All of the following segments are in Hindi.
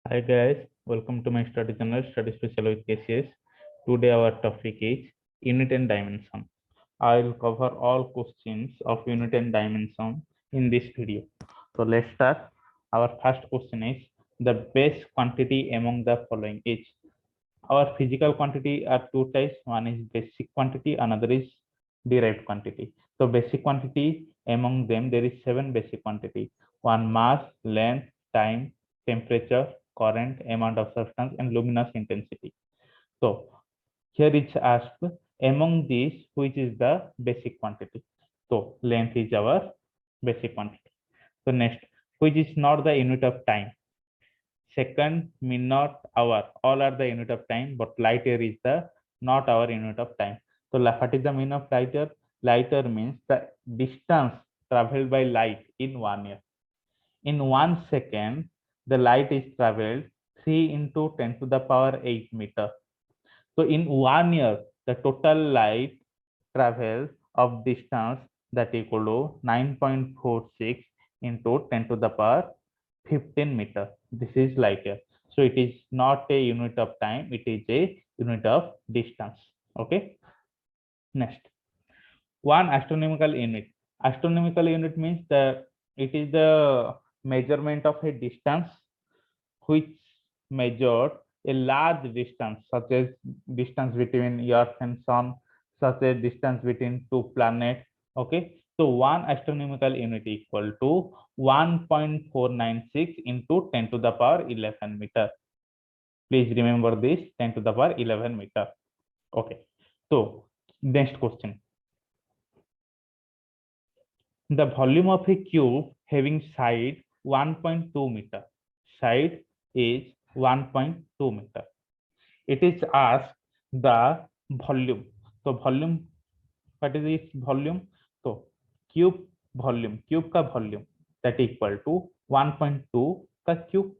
Hi guys, welcome to my study channel Study Special with KCS. Today our topic is unit and dimension. I will cover all questions of unit and dimension in this video. So let's start. Our first question is the base quantity among the following is. Our physical quantity are two types. One is basic quantity, another is derived quantity. So basic quantity, among them there is seven basic quantity. One mass, length, time, temperature, current, amount of substance, and luminous intensity. So here is asked among these which is the basic quantity. So length is our basic quantity. So next, which is not the unit of time. Second, minute, hour, all are the unit of time, but light year is the not our unit of time. So what is the meaning of light year? Light year means the distance traveled by light in 1 year. In 1 second, the light is traveled 3 into 10 to the power 8 meter. So in 1 year, the total light travel of distance that equal to 9.46 into 10 to the power 15 meter. This is light year. So it is not a unit of time, it is a unit of distance. Okay. Next, one astronomical unit. Astronomical unit means that it is the measurement of a distance which measured a large distance, such as distance between Earth and Sun, such as distance between two planets. Okay, so one astronomical unit equal to 1.496 into 10 to the power 11 meter. Please remember this, 10 to the power 11 meter. Okay, so next question. The volume of a cube having side 1.2 meter. Side is 1.2 meter. It is asked the volume. So volume, what is its volume? So cube का वॉल्यूम that equal to 1.2 का क्यूब.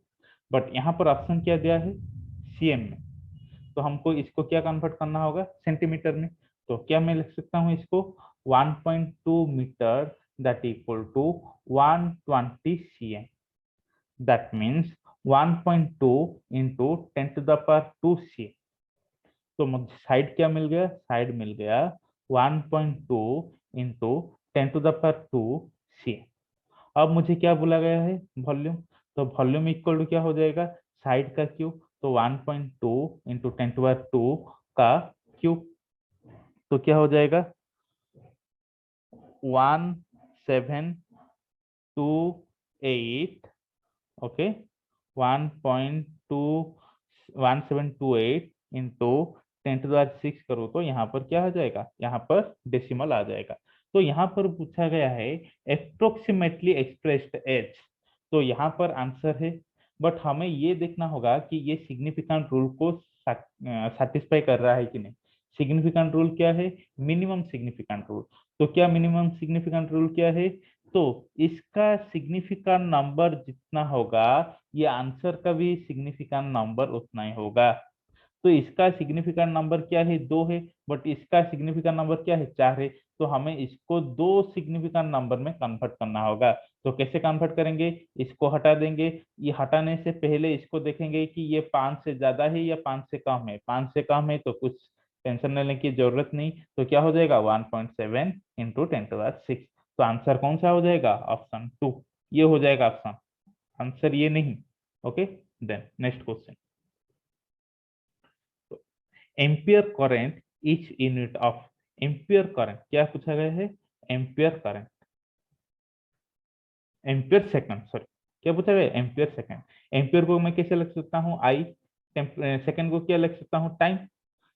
बट यहाँ पर ऑप्शन क्या दिया है? सीएम में. तो हमको इसको क्या कन्वर्ट करना होगा? सेंटीमीटर में. तो क्या मैं लिख सकता हूँ इसको? 1.2 metre that equal to 120 cm. That means 1.2 into 10 to the power 2 cm. तो मुझे साइड क्या मिल गया? साइड मिल गया 1.2 इंटू 10 टू द पावर 2 सी. अब मुझे क्या बोला गया है? वॉल्यूम. तो वॉल्यूम इक्वल टू क्या हो जाएगा? साइड का क्यूब. तो 1.2 इंटू 10 टू पावर 2 का क्यूब. तो क्या हो जाएगा? 1728. ओके, 1.21728 इंटू 10 टू द 6 करो तो यहाँ पर क्या आ जाएगा? यहाँ पर डेसिमल आ जाएगा. तो यहाँ पर पूछा गया है अप्रोक्सीमेटली एक्सप्रेस्ड एज. तो यहाँ पर आंसर है, बट हमें ये देखना होगा कि ये सिग्निफिकेंट रूल को सेटिस्फाई कर रहा है कि नहीं. सिग्निफिकेंट रूल क्या है? Minimum significant rule. तो क्या मिनिमम सिग्निफिकेंट रूल क्या है? तो इसका सिग्निफिकेंट नंबर जितना होगा, ये आंसर का भी सिग्निफिकेंट नंबर उतना ही होगा. तो इसका सिग्निफिकेंट नंबर क्या है? 2 है, बट इसका सिग्निफिकेंट नंबर क्या है? 4 है. तो हमें इसको दो सिग्निफिकेंट नंबर में कन्वर्ट करना होगा. तो कैसे कन्वर्ट करेंगे? इसको हटा देंगे. ये हटाने से पहले इसको देखेंगे कि ये 5 से ज्यादा है या 5 से कम है. 5 से कम है तो कुछ टेंशन लेने की जरूरत नहीं. तो क्या हो जाएगा? 1.7 इंटू 10 टू द 6. तो आंसर कौन सा हो जाएगा? ऑप्शन 2. ये हो जाएगा ऑप्शन, आंसर ये नहीं. Okay, then next question. Ampere current each unit of. Ampere current क्या पूछा गया है? Ampere current. Ampere second, sorry, क्या पूछा गया? Ampere second. एम्पियर को मैं कैसे लिख सकता हूँ? आई. सेकंड को क्या लिख सकता हूँ? टाइम.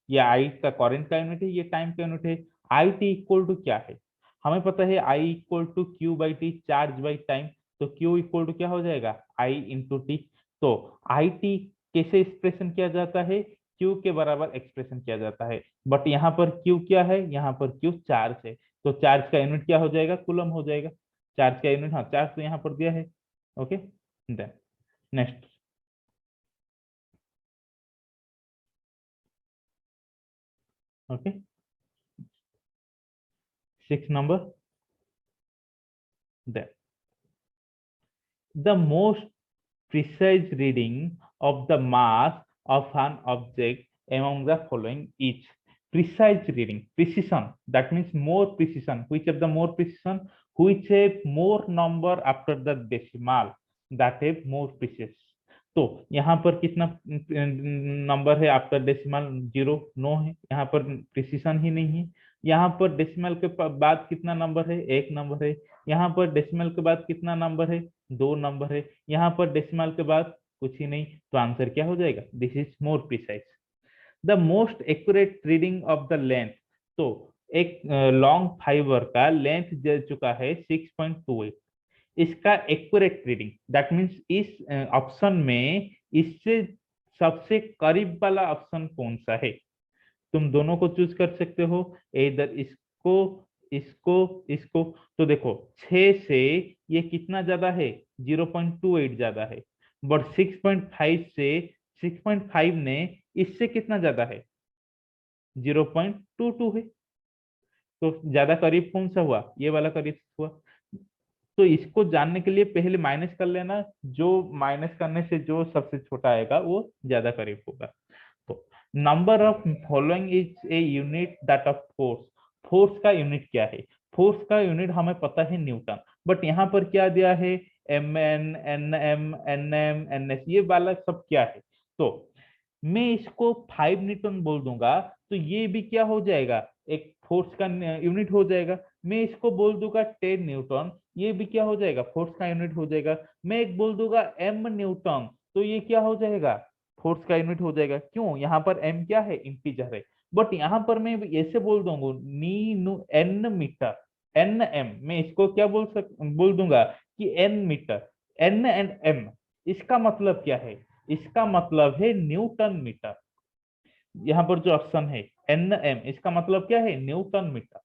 ये आई का करंट का यूनिट है, ये टाइम का यूनिट है. आई टी इक्वल टू क्या है? हमें पता है I equal to Q by T, charge by time. तो क्यू इक्वल टू क्या हो जाएगा? I into T. तो आई टी कैसे एक्सप्रेशन किया जाता है? क्यू के बराबर एक्सप्रेशन किया जाता है. बट यहाँ पर क्यू क्या है? यहाँ पर क्यू चार्ज है. तो चार्ज का यूनिट क्या हो जाएगा? कूलम हो जाएगा. चार्ज का यूनिट, हाँ, चार्ज तो यहाँ पर दिया है. Okay, then next. Okay, 6 number. Then the most precise reading of the mass of an object among the following each. Precise reading, precision, that means more precision. Which of the more precision? Which have more number after the decimal, that have more precise. तो यहाँ पर कितना नंबर है आफ्टर डेसिमल? 0, नो है, यहाँ पर प्रिसिशन ही नहीं है। यहाँ पर डेसिमल के बाद कितना नंबर है? 1 नंबर है। यहाँ पर डेसिमल के बाद कितना नंबर है? 2 नंबर है। यहाँ पर डेसिमल के बाद कुछ ही नहीं। तो आंसर क्या हो जाएगा? This is more precise. The most accurate reading of the length, तो एक लॉन्ग फाइबर का लेंथ दे चुका है 6.28। इसका एक्यूरेट रीडिंग, दैट मीन्स इस ऑप्शन में इससे सबसे करीब वाला ऑप्शन कौन सा है? तुम दोनों को चूज कर सकते हो, इधर इसको इसको इसको। तो देखो 6 से ये कितना ज्यादा है? 0.28 ज्यादा है। बट 6.5 से 6.5 ने इससे कितना ज्यादा है? 0.22 है। तो ज्यादा करीब कौन सा हुआ? ये वाला करीब हुआ। तो इसको जानने के लिए पहले माइनस कर लेना, जो माइनस करने से जो सबसे छोटा आएगा वो ज्यादा करीब होगा। तो number of following is a unit that of force. Force का यूनिट क्या है? फोर्स का यूनिट हमें पता है न्यूटन, बट यहाँ पर क्या दिया है? M N, N M, N M, N S, ये वाला सब क्या है? तो मैं इसको 5 न्यूटन बोल दूंगा तो ये भी क्या हो जाएगा? एक फोर्स का यूनिट हो जाएगा। मैं इसको बोल दूंगा 10 न्यूटन, ये भी क्या हो जाएगा? फोर्स का यूनिट हो जाएगा। मैं एक बोल दूंगा एम न्यूटन, तो ये क्या हो जाएगा? फोर्स का यूनिट हो जाएगा। क्यों? यहाँ पर एम क्या है? इंटीजर है। बट यहाँ पर मैं ऐसे बोल दूंगा एन मीटर, एन एम, मैं इसको क्या बोल दूंगा कि N metre, N and M. इसका मतलब क्या है? इसका मतलब है न्यूटन मीटर। यहाँ पर जो ऑप्शन है एन एम, इसका मतलब क्या है? Newton metre.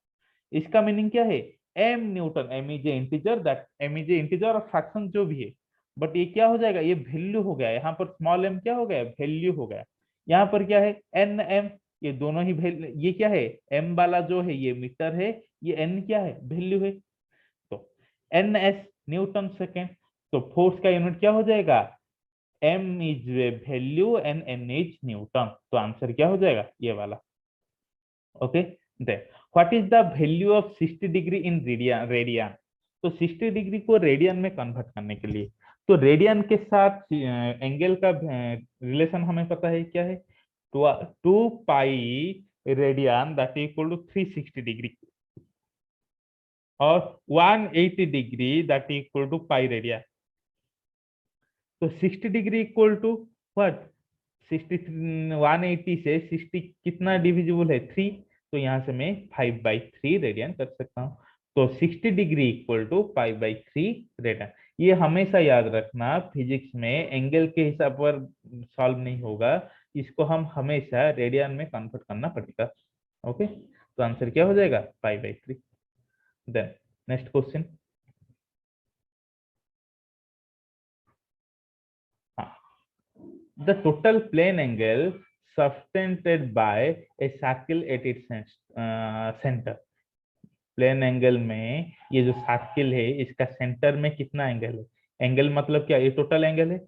इसका मीनिंग क्या है? M newton, M is a integer, that M is a integer और फ्रैक्शन जो भी है। बट ये क्या हो जाएगा? ये वैल्यू हो गया। यहाँ पर स्मॉल एम क्या हो गया? वैल्यू हो गया। यहाँ पर क्या है? एन एम, ये दोनों ही वैल्यू। ये क्या है? एम वाला जो है ये मीटर है, ये एन क्या है? वैल्यू है। तो एन एस न्यूटन सेकेंड। तो फोर्स का यूनिट क्या हो जाएगा? M is value and N is newton. तो आंसर क्या हो जाएगा? ये वाला। Okay, then what is the value of 60 degree in radian? तो 60 डिग्री को रेडियन में कन्वर्ट करने के लिए, तो रेडियन के साथ एंगल का रिलेशन हमें पता है क्या है? 2 pi radian that equal to 360 degree, और 180 degree that equal to pi radian. तो 60 डिग्री इक्वल टू व्हाट? 60, 180 से 60 कितना डिविजिबल है? 3। तो यहाँ से मैं 5/3 रेडियन कर सकता हूँ। तो 60 डिग्री इक्वल टू 5/3 रेडियन। ये हमेशा याद रखना, फिजिक्स में एंगल के हिसाब पर सॉल्व नहीं होगा, इसको हम हमेशा रेडियन में कन्वर्ट करना पड़ेगा। ओके, तो आंसर क्या हो जाएगा? 5/3। Then next question. The total plane angle subtended by a circle at its center. Plane angle में ये जो सर्किल है इसका सेंटर में कितना एंगल है? एंगल मतलब क्या? ये टोटल एंगल है।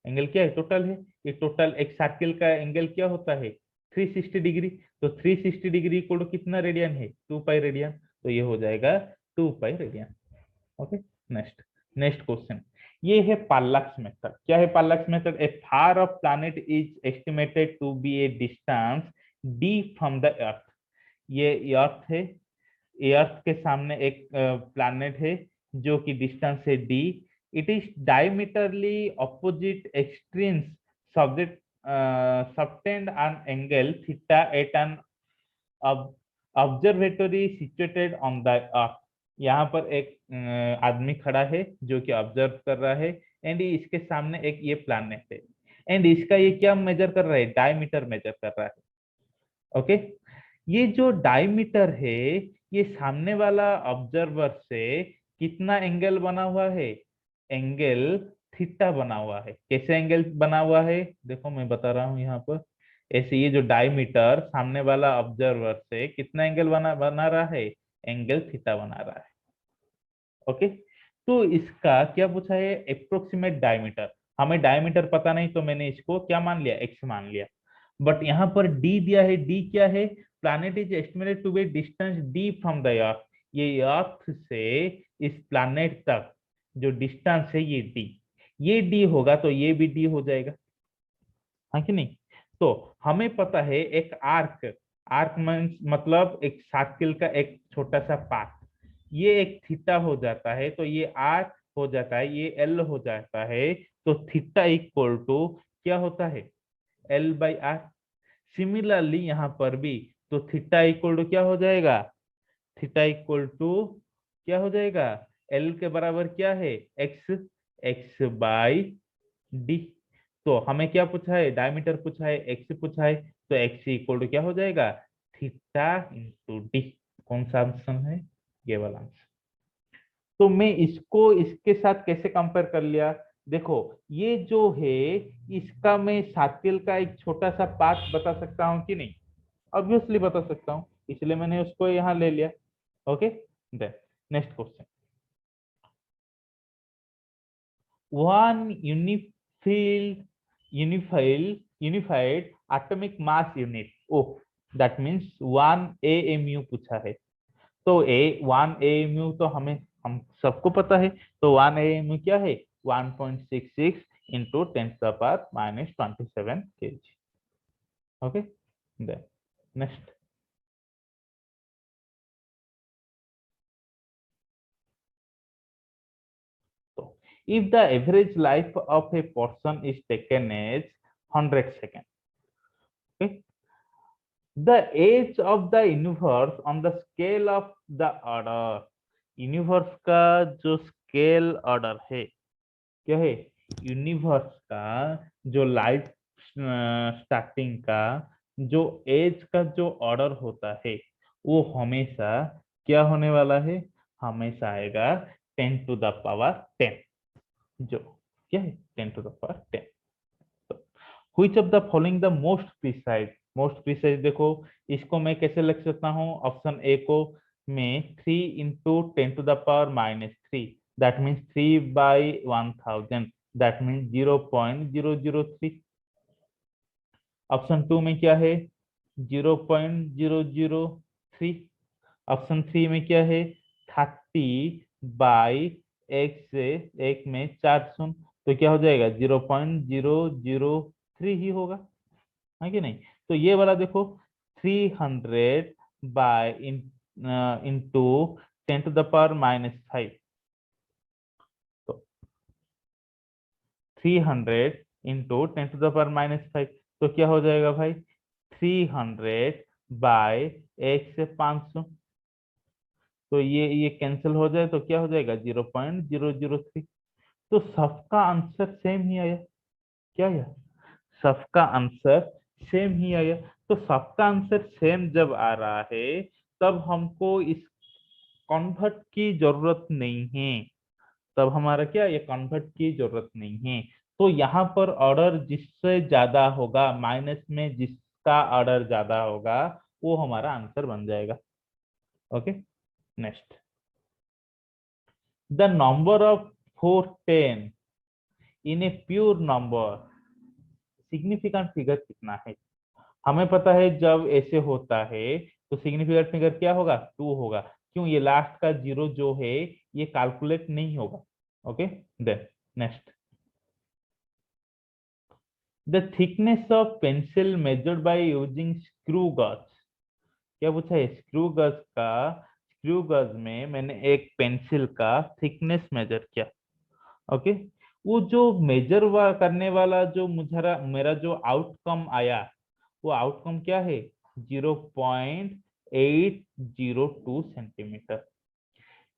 एंगल क्या है? टोटल है। ये टोटल एक सर्किल का एंगल क्या होता है? 360 डिग्री। तो 360 डिग्री इक्वल टू कितना रेडियन है? 2 पाई रेडियन। तो ये हो जाएगा 2 pi radian. Okay, next next question. ये है पार्लक्स मेथड। क्या है parallax method? A far of planet is estimated to be a distance d from the earth. ये अर्थ है, अर्थ के सामने एक प्लैनेट है जो कि डिस्टेंस है d। It is diametrically opposite extremes subject subtend an angle theta at an observatory situated on the earth. यहाँ पर एक आदमी खड़ा है जो कि ऑब्जर्व कर रहा है, एंड इसके सामने एक ये प्लैनेट है, एंड इसका ये क्या मेजर कर रहा है? डायमीटर मेजर कर रहा है। ओके, ये जो डायमीटर है ये सामने वाला ऑब्जर्वर से कितना एंगल बना हुआ है? एंगल थीटा बना हुआ है। कैसे एंगल बना हुआ है? देखो मैं बता रहा हूँ यहाँ पर। ऐसे ये जो डायमीटर सामने वाला ऑब्जर्वर से कितना एंगल बना रहा है? एंगल थीटा बना रहा है। ओके, तो इसका क्या पूछा है? Approximate diameter. हमें डायमीटर पता नहीं तो मैंने इसको क्या मान लिया, एक्स मान लिया। बट यहाँ पर डी दिया है, डी क्या है, planet is estimated to be distance D from the earth. ये अर्थ से इस प्लैनेट तक जो डिस्टेंस है ये डी होगा तो ये भी डी हो जाएगा, हाँ कि नहीं। तो हमें पता है एक आर्क, आर्क मतलब एक सर्किल का एक छोटा सा पाथ, ये एक थीटा हो जाता है तो ये आर हो जाता है, ये एल हो जाता है। तो थीटा इक्वल टू क्या होता है, एल बाई आर। सिमिलरली यहाँ पर भी तो थीटा इक्वल टू क्या हो जाएगा, थीटा इक्वल टू क्या हो जाएगा, एल के बराबर क्या है, एक्स, एक्स बाई डी। तो हमें क्या पूछा है, डायमीटर पूछा है, एक्स पूछा है, तो एक्स इक्वल टू क्या हो जाएगा, थीटा इंटू डी। कौन सा आंसर है, ये वाला आंसर। तो मैं इसको इसके साथ कैसे कंपेयर कर लिया, देखो ये जो है इसका मैं सर्किल का एक छोटा सा पाथ बता सकता हूँ कि नहीं, ऑब्वियसली बता सकता हूँ, इसलिए मैंने उसको यहाँ ले लिया। Okay, then next question, one unified atomic mass unit, oh that means 1 AMU पूछा है। तो ए 1 AMU तो हम सबको पता है, तो 1 AMU क्या है, 1.66 into 10⁻⁻27 kg। Okay, then next, तो if the average life of a person is taken as 100 seconds, okay, the age of the universe on the scale of the order, universe का जो स्केल ऑर्डर है क्या है, यूनिवर्स का जो लाइफ स्टार्टिंग का जो एज का जो ऑर्डर होता है वो हमेशा क्या होने वाला है, हमेशा आएगा 10⁻10, जो क्या है 10⁻10। Which of the following the most precise, most precise देखो इसको मैं कैसे लिख सकता हूँ, ऑप्शन ए को मैं 3 into 10⁻³ that means 3/1000, that means 0.003। Option two में क्या है 0.003। ऑप्शन थ्री में क्या है 30/एक से एक में 4 शून्य, तो क्या हो जाएगा 0.003 ही होगा, है कि नहीं। तो ये वाला देखो 300 बाय इंटू 10⁻⁻5, तो 300 इंटू 10⁻⁻5, तो क्या हो जाएगा भाई 300/1 से 500, तो ये कैंसिल हो जाए तो क्या हो जाएगा 0.003। तो सबका आंसर सेम ही आया, क्या आया, सबका आंसर सेम ही आया। तो सबका आंसर सेम जब आ रहा है तब हमको इस कन्वर्ट की जरूरत नहीं है, तब हमारा क्या, ये कन्वर्ट की जरूरत नहीं है। तो यहाँ पर ऑर्डर जिससे ज्यादा होगा, माइनस में जिसका ऑर्डर ज्यादा होगा वो हमारा आंसर बन जाएगा। Okay, next, the number of 410 in a pure number, significant figure कितना है। हमें पता है जब ऐसे होता है तो सिग्निफिकेंट फिगर क्या होगा, 2 होगा, क्यों, ये लास्ट का जीरो जो है ये कैलकुलेट नहीं होगा। Okay, then next, the thickness of pencil measured by using screw gauge, क्या पूछा है, स्क्रू गज का, स्क्रू गज में मैंने एक पेंसिल का थिकनेस मेजर किया। ओके, वो जो मेजर करने वाला जो मुझे मेरा जो आउटकम आया वो आउटकम क्या है 0.802 सेंटीमीटर,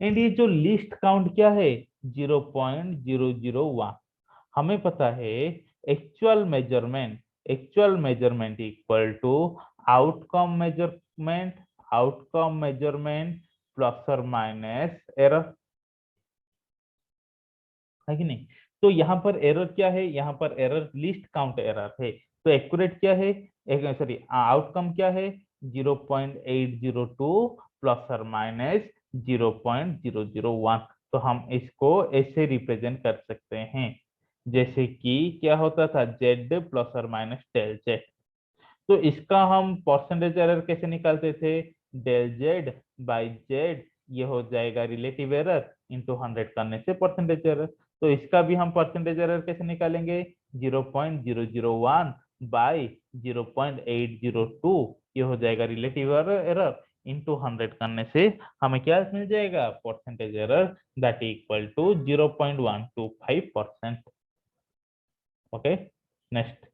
एंड ये जो लिस्ट काउंट क्या है 0.001। हमें पता है actual measurement equal to outcome measurement plus और माइनस एरर, है कि नहीं। तो यहाँ पर एरर क्या है, यहाँ पर एरर लिस्ट काउंट एरर है, तो एक्यूरेट क्या है, सॉरी आउटकम क्या है 0.802 प्लस और माइनस 0.001। तो हम इसको ऐसे रिप्रेजेंट कर सकते हैं, जैसे कि क्या होता था, जेड प्लस और माइनस डेल जेड। तो इसका हम परसेंटेज एरर कैसे निकालते थे, डेल जेड बाई जेड, ये हो जाएगा रिलेटिव एरर, इंटू 100 करने से परसेंटेज एरर। तो इसका भी हम परसेंटेज एरर कैसे निकालेंगे, 0.001 बाई 0.802, ये हो जाएगा रिलेटिव एरर, इंटू 100 करने से हमें क्या मिल जाएगा, percentage error, that equal to 0.125%। Okay, next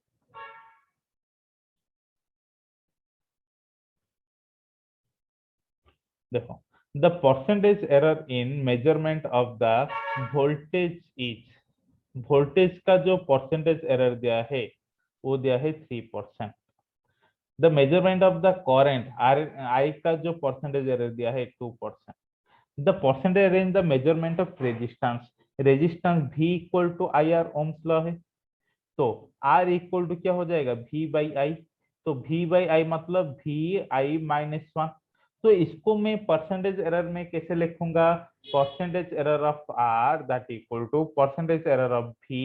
देखो, the percentage error in measurement of the voltage is, voltage का जो परसेंटेज एरर दिया है वो दिया है 3%। The measurement of the current or I का जो परसेंटेज एरर दिया है 2%। The percentage error in the measurement of resistance, resistance भी equal to I R Ohm's law है, तो R इक्वल टू क्या हो जाएगा, V बाई आई। तो V बाई आई मतलब V I माइनस 1। तो इसको मैं परसेंटेज एरर में कैसे लिखूंगा, percentage error of R that equal to percentage error of V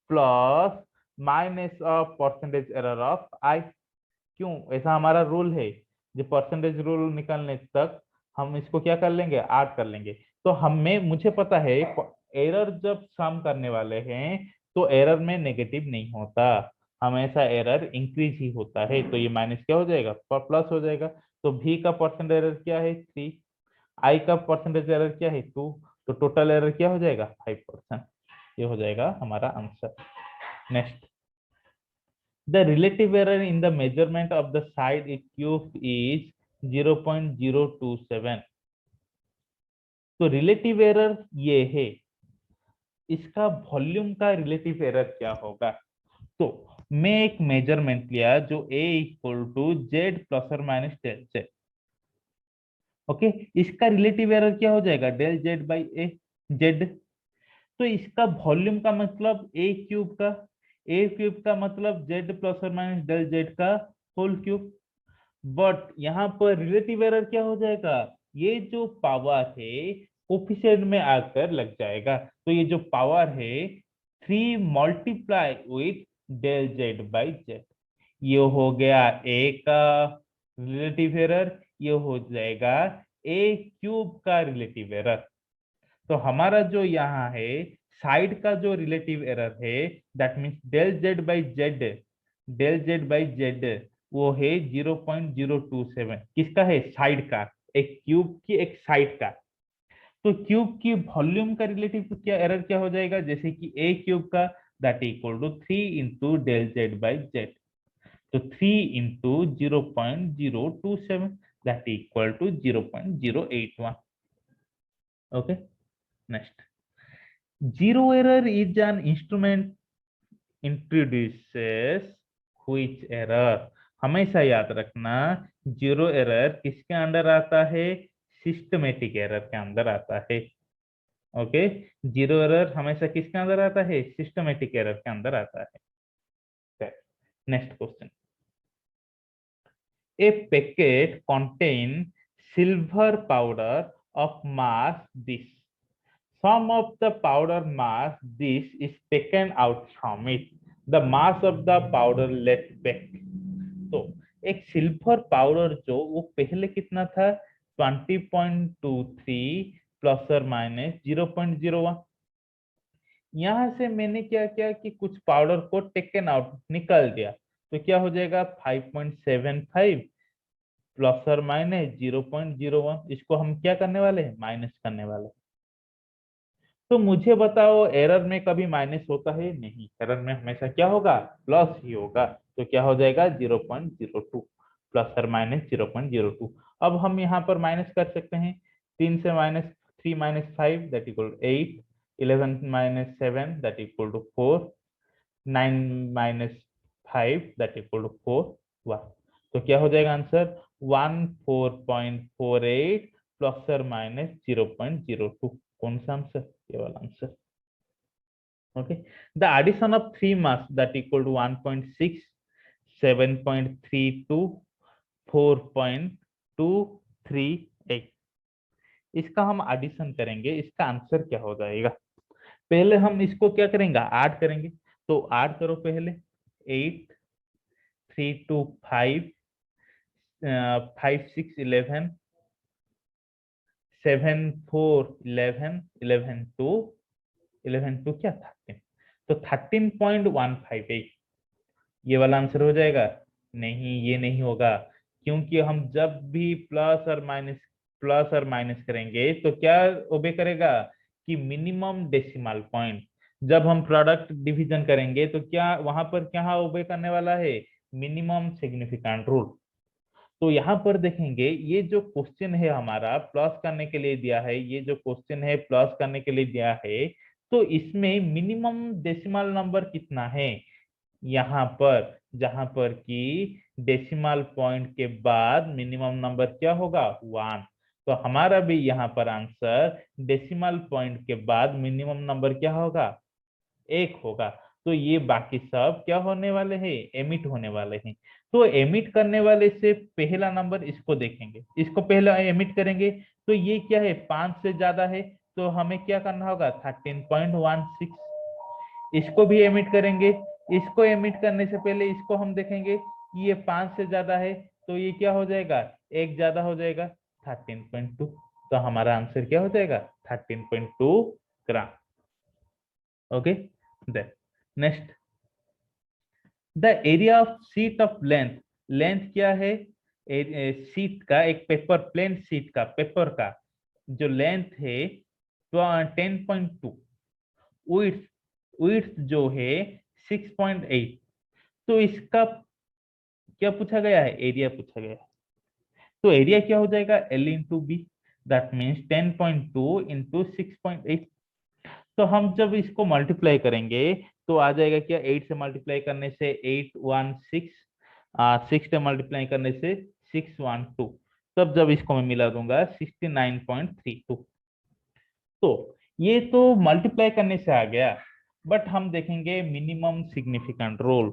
plus minus of percentage error of I। क्यों, ऐसा हमारा रूल है, जो परसेंटेज रूल निकालने तक हम इसको क्या कर लेंगे, ऐड कर लेंगे। तो हमें मुझे पता है एरर जब सम करने वाले हैं तो एरर में नेगेटिव नहीं होता, हमेशा एरर इंक्रीज ही होता है। तो ये माइनस क्या हो जाएगा, प्लस हो जाएगा। तो भी का परसेंटेज एरर क्या है 3, आई का परसेंटेज एरर क्या है 2, तो टोटल एरर क्या हो जाएगा 5%। ये हो जाएगा हमारा answer. Next, the relative error in the measurement of the side cube is 0.027। तो रिलेटिव एरर ये है, इसका वॉल्यूम का रिलेटिव एरर क्या होगा। तो मैं एक मेजरमेंट लिया जो a equal to Z plus और माइनस डेल जेड। ओके, इसका रिलेटिव एरर क्या हो जाएगा, del Z by A Z. तो इसका वॉल्यूम का मतलब ए क्यूब का, ए क्यूब का मतलब जेड प्लस और माइनस डेल जेड का होल क्यूब। बट यहाँ पर रिलेटिव एरर क्या हो जाएगा, ये जो पावर है कोफिशिएंट में आकर लग जाएगा। तो ये जो पावर है 3 multiply with del Z by Z, ये हो गया ए का रिलेटिव एरर, ये हो जाएगा ए क्यूब का रिलेटिव एरर। तो हमारा जो यहाँ है साइड का जो रिलेटिव एरर है that means del Z by Z, del Z by Z वो है 0.027, किसका है, साइड का, एक क्यूब की एक साइड का। तो क्यूब की वॉल्यूम का रिलेटिव क्या एरर क्या हो जाएगा, जैसे कि ए क्यूब का that equal to 3 into del Z by Z. तो 3 into 0.027 that equal to 0.081। Okay, next, zero error is an instrument introduces which error। हमेशा याद रखना, जीरो एरर किसके अंडर आता है, सिस्टमेटिक एरर के अंदर आता है। ओके, जीरो एरर हमेशा किसके अंदर आता है, सिस्टमेटिक एरर के अंदर आता है। Next question, a packet contain silver powder of mass this, some of the powder mass this is taken out from it, the mass of the powder left back। तो एक सिल्वर पाउडर जो वो पहले कितना था, 20.23 प्लस और माइनस 0.01। यहां से मैंने क्या किया कि कुछ पाउडर को टेकन आउट निकाल दिया, तो क्या हो जाएगा 5.75 प्लस और माइनस 0.01, इसको हम क्या करने वाले हैं, माइनस करने वाले हैं। तो मुझे बताओ एरर में कभी माइनस होता है, नहीं, एरर में हमेशा क्या होगा, प्लस ही होगा। तो क्या हो जाएगा 0.02 प्लस और माइनस 0.02। अब हम यहाँ पर माइनस कर सकते हैं, 3 से minus 3 minus 5 that equal 8, 11 minus 7 that equal to 4, 9 minus 5 that equal to 4 1। तो क्या हो जाएगा आंसर 14.48 प्लस और माइनस 0.02। कौन सा आंसर, ये वाला answer. Okay, the addition of three mass that equal to 1.6, 7.32, 4.238, इसका हम एडिशन करेंगे, इसका आंसर क्या हो जाएगा। पहले हम इसको क्या करेंगे, ऐड करेंगे। तो ऐड करो पहले, 8, 3 2 5, 5 6 11, 7 4 11, 11 2, 11 2 क्या 13, तो 13.158 ये वाला आंसर हो जाएगा। नहीं, ये नहीं होगा, क्योंकि हम जब भी प्लस और माइनस करेंगे तो क्या ओबे करेगा कि मिनिमम डेसिमल पॉइंट। जब हम प्रोडक्ट डिवीजन करेंगे तो क्या वहां पर क्या ओबे करने वाला है, मिनिमम सिग्निफिकेंट रूल। तो यहाँ पर देखेंगे ये जो क्वेश्चन है हमारा प्लस करने के लिए दिया है, ये जो क्वेश्चन है प्लस करने के लिए दिया है, तो इसमें मिनिमम डेसिमल नंबर कितना है, यहाँ पर जहां पर कि डेसिमल पॉइंट के बाद मिनिमम नंबर क्या होगा, 1। तो हमारा भी यहाँ पर आंसर डेसिमल पॉइंट के बाद मिनिमम नंबर क्या होगा, 1 होगा। तो ये बाकी सब क्या होने वाले हैं, एमिट होने वाले हैं। तो एमिट करने वाले से पहला नंबर इसको देखेंगे, इसको पहला एमिट करेंगे, तो ये क्या है, 5 से ज्यादा है, तो हमें क्या करना होगा, 13.16। इसको भी एमिट करेंगे, इसको एमिट करने से पहले इसको हम देखेंगे कि ये 5 से ज्यादा है, तो ये क्या हो जाएगा, एक ज्यादा हो जाएगा, 13.2। तो हमारा आंसर क्या हो जाएगा, 13.2 gram. Okay, then next, the area of sheet of length. Length क्या है, शीट का, एक पेपर प्लेन शीट का, पेपर का जो लेंथ है 10.2, विड्थ विड्थ जो है 6.8। तो इसका क्या पूछा गया है, एरिया पूछा गया है। तो एरिया क्या हो जाएगा, L into B, that means 10.2 into 6.8। तो हम जब इसको मल्टीप्लाई करेंगे तो आ जाएगा क्या, 8 से मल्टीप्लाई करने से 816, 6 से मल्टीप्लाई करने से 612, तब जब इसको मैं मिला दूंगा 69.32। तो ये तो मल्टीप्लाई करने से आ गया, बट हम देखेंगे मिनिमम सिग्निफिकेंट रूल,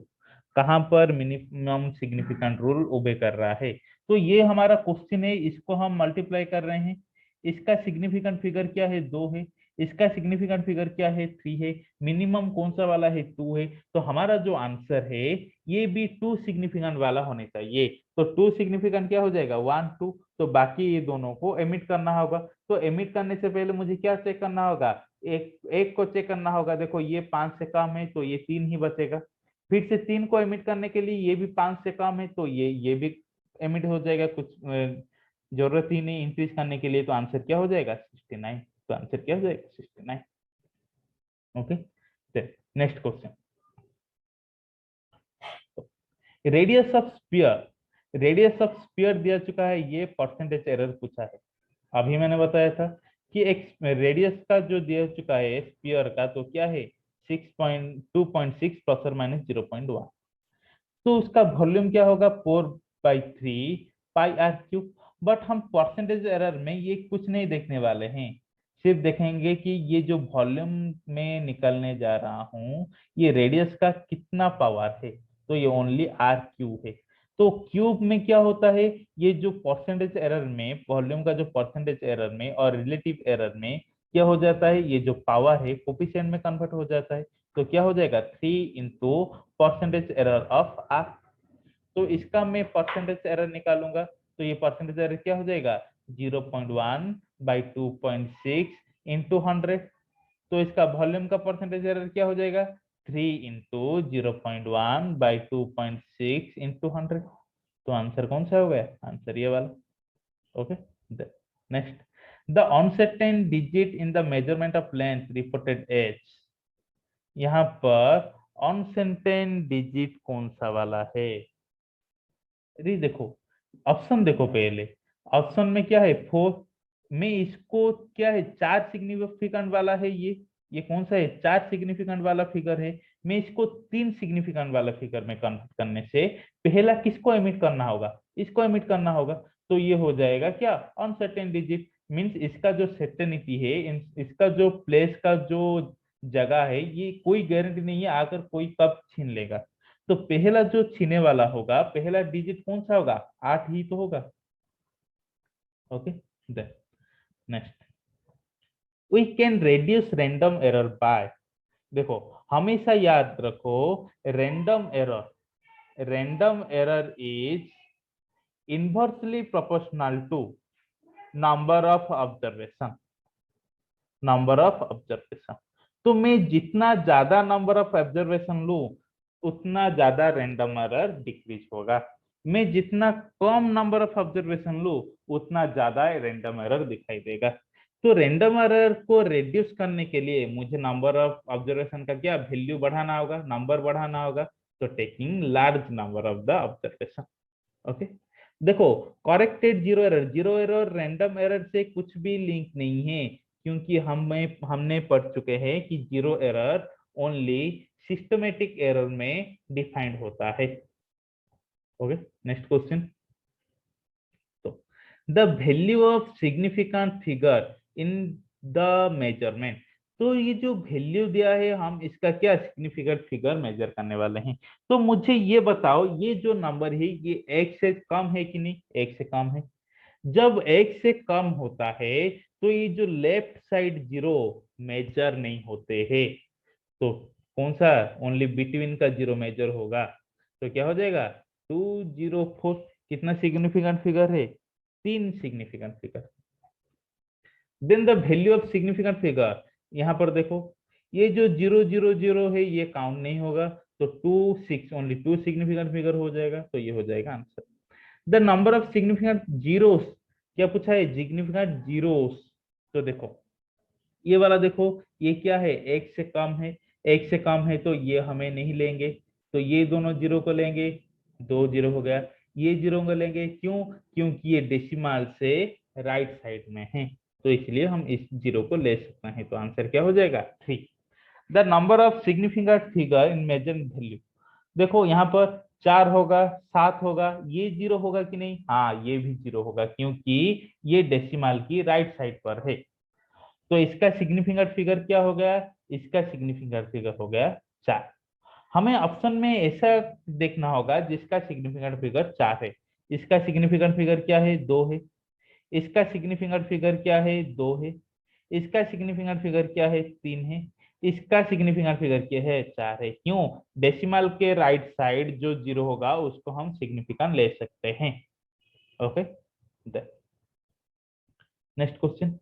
कहां पर मिनिमम सिग्निफिकेंट रूल ओबे कर रहा है। तो ये हमारा क्वेश्चन है, इसको हम मल्टीप्लाई कर रहे हैं। इसका सिग्निफिकेंट फिगर क्या है, 2 है। इसका सिग्निफिकेंट फिगर क्या है, 3 है। मिनिमम कौन सा वाला है, 2 है। तो हमारा जो आंसर है ये भी 2 सिग्निफिकेंट वाला होने चाहिए। तो 2 सिग्निफिकेंट क्या हो जाएगा, 1 2। तो बाकी ये दोनों को एमिट करना होगा। तो एमिट करने से पहले मुझे क्या चेक करना होगा, एक एक को चेक करना होगा। देखो ये 5 से कम है तो ये 3 ही बचेगा। फिर से 3 को एमिट करने के लिए ये भी 5 से कम है तो ये भी एमिट हो जाएगा, कुछ जरूरत ही नहीं इंक्रीज करने के लिए। तो आंसर क्या हो जाएगा, 69। तो आंसर क्या हो जाएगा, 69। Okay, next question, radius of sphere. Radius of sphere दिया चुका है, ये परसेंटेज एरर पूछा है। अभी मैंने बताया था कि एक रेडियस का जो दिया चुका है स्पीयर का, तो क्या है 6.2.6 प्लस और माइनस 0.1। तो उसका वॉल्यूम क्या होगा, 4/3 पाई r क्यूब। बट हम परसेंटेज एरर में ये कुछ नहीं देखने वाले हैं, सिर्फ देखेंगे कि ये जो वॉल्यूम में निकलने जा रहा हूँ ये रेडियस का कितना पावर है। तो ये ओनली r क्यूब है। तो क्यूब में क्या होता है, ये जो परसेंटेज एरर में, वॉल्यूम का जो परसेंटेज एरर में और रिलेटिव एरर में क्या हो जाता है, ये जो पावर है कोफिशिएंट में कन्वर्ट हो जाता है। तो क्या हो जाएगा, 3 into percentage error of R. तो इसका मैं परसेंटेज एरर निकालूंगा, तो ये परसेंटेज एरर क्या हो जाएगा, 0.1/2.6 इंटू 100। तो इसका वॉल्यूम का परसेंटेज एरर क्या हो जाएगा, 3 इंटू 0.1/2.6 इंटू 100। तो आंसर कौन सा हो गया, आंसर ये वाला। Okay, next, the uncertain digit in the measurement of length reported as. यहाँ पर अनसर्टेन डिजिट कौन सा वाला है, अरे देखो ऑप्शन देखो पहले। ऑप्शन में क्या है, 4 में, इसको क्या है, 4 सिग्निफिकेंट वाला है ये कौन सा है, 4 सिग्निफिकेंट वाला फिगर है। मैं इसको 3 सिग्निफिकेंट वाला फिगर में कन्वर्ट करने से पहला किसको एमिट करना होगा, इसको एमिट करना होगा। तो ये हो जाएगा क्या, अनसर्टेन डिजिट। मीन्स इसका जो सर्टेनिटी है, इसका जो प्लेस का जो जगह है, ये कोई गारंटी नहीं है आकर कोई कब छीन लेगा। तो पहला जो छीने वाला होगा, पहला डिजिट कौन सा होगा, 8 ही तो होगा। Okay, next, we can reduce random error by, देखो हमेशा याद रखो, random error is inversely proportional to number of observation, number of observation. तो मैं जितना ज्यादा नंबर ऑफ ऑब्जर्वेशन लूं उतना ज्यादा रैंडम एरर डिक्रीज होगा, मैं जितना कम नंबर ऑफ ऑब्जर्वेशन लूं उतना ज्यादा रैंडम एरर दिखाई देगा। तो रैंडम एरर को रिड्यूस करने के लिए मुझे नंबर ऑफ ऑब्जर्वेशन का क्या वैल्यू बढ़ाना होगा, नंबर बढ़ाना होगा, तो taking large number of the observation. Okay, देखो corrected zero error random error से कुछ भी लिंक नहीं है, क्योंकि हमने पढ़ चुके हैं कि zero error only systematic error में डिफाइंड होता है। Okay, next question. तो the value of significant figure in the measurement, तो ये जो वैल्यू दिया है हम इसका क्या सिग्निफिकेंट फिगर मेजर करने वाले हैं। तो मुझे ये बताओ, ये जो नंबर है ये एक से कम है कि नहीं, एक से कम है। जब एक से कम होता है तो ये जो लेफ्ट साइड जीरो मेजर नहीं होते हैं, तो कौन सा ओनली बिटवीन का जीरो मेजर होगा, तो क्या हो जाएगा 204। कितना सिग्निफिकेंट फिगर है, 3 significant figure. Then the value of significant figure, यहाँ पर देखो ये जो 000 है ये काउंट नहीं होगा, तो 26 ओनली 2 सिग्निफिकेंट फिगर हो जाएगा, तो ये हो जाएगा answer. The number of significant zeros, क्या पूछा है सिग्निफिकेंट जीरोस, तो देखो ये वाला देखो ये क्या है एक से कम है, एक से कम है तो ये हमें नहीं लेंगे, तो ये दोनों जीरो को लेंगे, 2 जीरो हो गया। ये जीरो को लेंगे क्यों, क्योंकि ये डेसिमल से राइट साइड में है, तो इसलिए हम इस जीरो को ले सकते हैं, तो आंसर क्या हो जाएगा 3। The number of significant figure in measure value, देखो यहाँ पर 4 होगा, 7 होगा, ये जीरो होगा कि नहीं, हाँ ये भी जीरो होगा क्योंकि ये डेसिमल की राइट साइड पर है, तो इसका सिग्निफिकेंट फिगर क्या हो गया, इसका सिग्निफिकेंट फिगर हो गया 4। हमें ऑप्शन में ऐसा देखना होगा जिसका सिग्निफिकेंट फिगर 4 है, इसका सिग्निफिकेंट फिगर क्या है 2 है, इसका सिग्निफिकेंट फिगर क्या है 2 है, इसका सिग्निफिकेंट फिगर क्या है 3 है, इसका सिग्निफिकेंट फिगर क्या है 4 है। क्यों, डेसिमल के राइट साइड जो जीरो होगा उसको हम सिग्निफिकेंट ले सकते हैं। Okay, next question.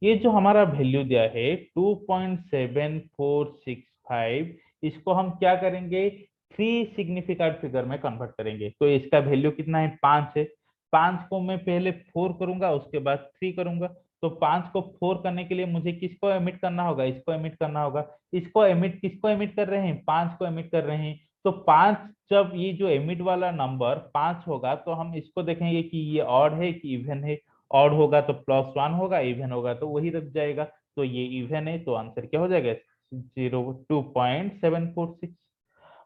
ये जो हमारा वैल्यू दिया है 2.7465, इसको हम क्या करेंगे 3 सिग्निफिकेंट फिगर में कन्वर्ट करेंगे, तो इसका वैल्यू कितना है 5 है। 5 को मैं पहले 4 करूंगा उसके बाद 3 करूंगा, तो 5 को 4 करने के लिए मुझे किसको एमिट करना होगा, इसको एमिट करना होगा। इसको एमिट किसको एमिट कर रहे हैं, 5 को एमिट कर रहे हैं, तो 5 जब ये जो एमिट वाला नंबर 5 होगा तो हम इसको देखेंगे कि ये ऑड है कि इवन है, ऑड होगा तो +1 होगा, इवन होगा तो वही रख जाएगा, तो ये इवन है, तो आंसर क्या हो जाएगा 2.746।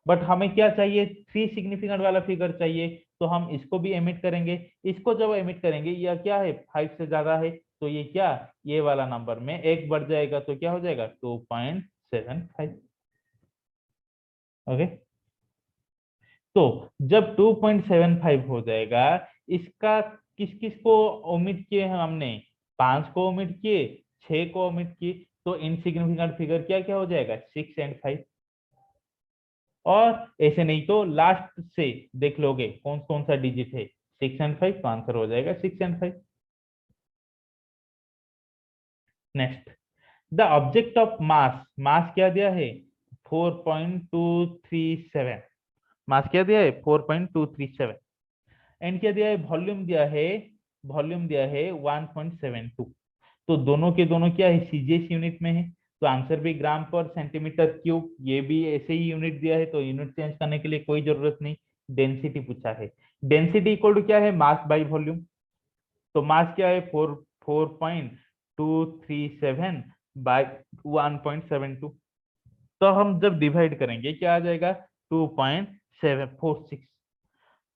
बट हमें क्या चाहिए 3 सिग्निफिकेंट वाला फिगर चाहिए, तो हम इसको भी एमिट करेंगे, इसको जब एमिट करेंगे यह क्या है 5 से ज्यादा है, तो ये क्या ये वाला नंबर में एक बढ़ जाएगा, तो क्या हो जाएगा 2.75। ओके, तो जब 2.75 हो जाएगा, इसका किस किस को ओमिट किए हैं हमने, 5 को ओमिट किए, 6 को ओमिट किए, तो इनसिग्निफिकेंट फिगर क्या क्या हो जाएगा 6 एंड 5। और ऐसे नहीं तो लास्ट से देख लोगे कौन कौन सा डिजिट है 6 एंड 5, तो आंसर हो जाएगा 6 and 5। Next, the object of mass, mass क्या दिया है 4.237, मास क्या दिया है 4.237, एंड क्या दिया है वॉल्यूम दिया है, वॉल्यूम दिया है 1.72, तो दोनों के दोनों क्या है सीजीएस यूनिट में है, तो आंसर भी ग्राम पर सेंटीमीटर क्यूब, ये भी ऐसे ही यूनिट दिया है, तो यूनिट चेंज करने के लिए कोई जरूरत नहीं। डेंसिटी पूछा है, डेंसिटी इक्वल टू क्या है मास बाई वॉल्यूम, तो मास क्या है 4.237 बाई 1.72, तो हम जब डिवाइड करेंगे क्या आ जाएगा 2.746।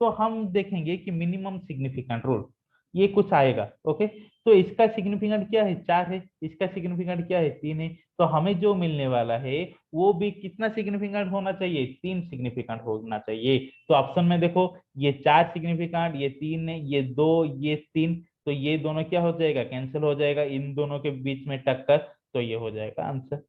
तो हम देखेंगे कि मिनिमम सिग्निफिकेंट रूल, ये कुछ आएगा। ओके, तो इसका सिग्निफिकेंट क्या है, 4 है, इसका सिग्निफिकेंट क्या है, 3 है। तो हमें जो मिलने वाला है वो भी कितना सिग्निफिकेंट होना चाहिए, 3 सिग्निफिकेंट होना चाहिए। तो ऑप्शन में देखो, ये 4 सिग्निफिकेंट, ये 3 है, ये 2, ये 3, तो ये दोनों क्या हो जाएगा, कैंसिल हो जाएगा, इन दोनों के बीच में टक्कर, तो ये हो जाएगा answer.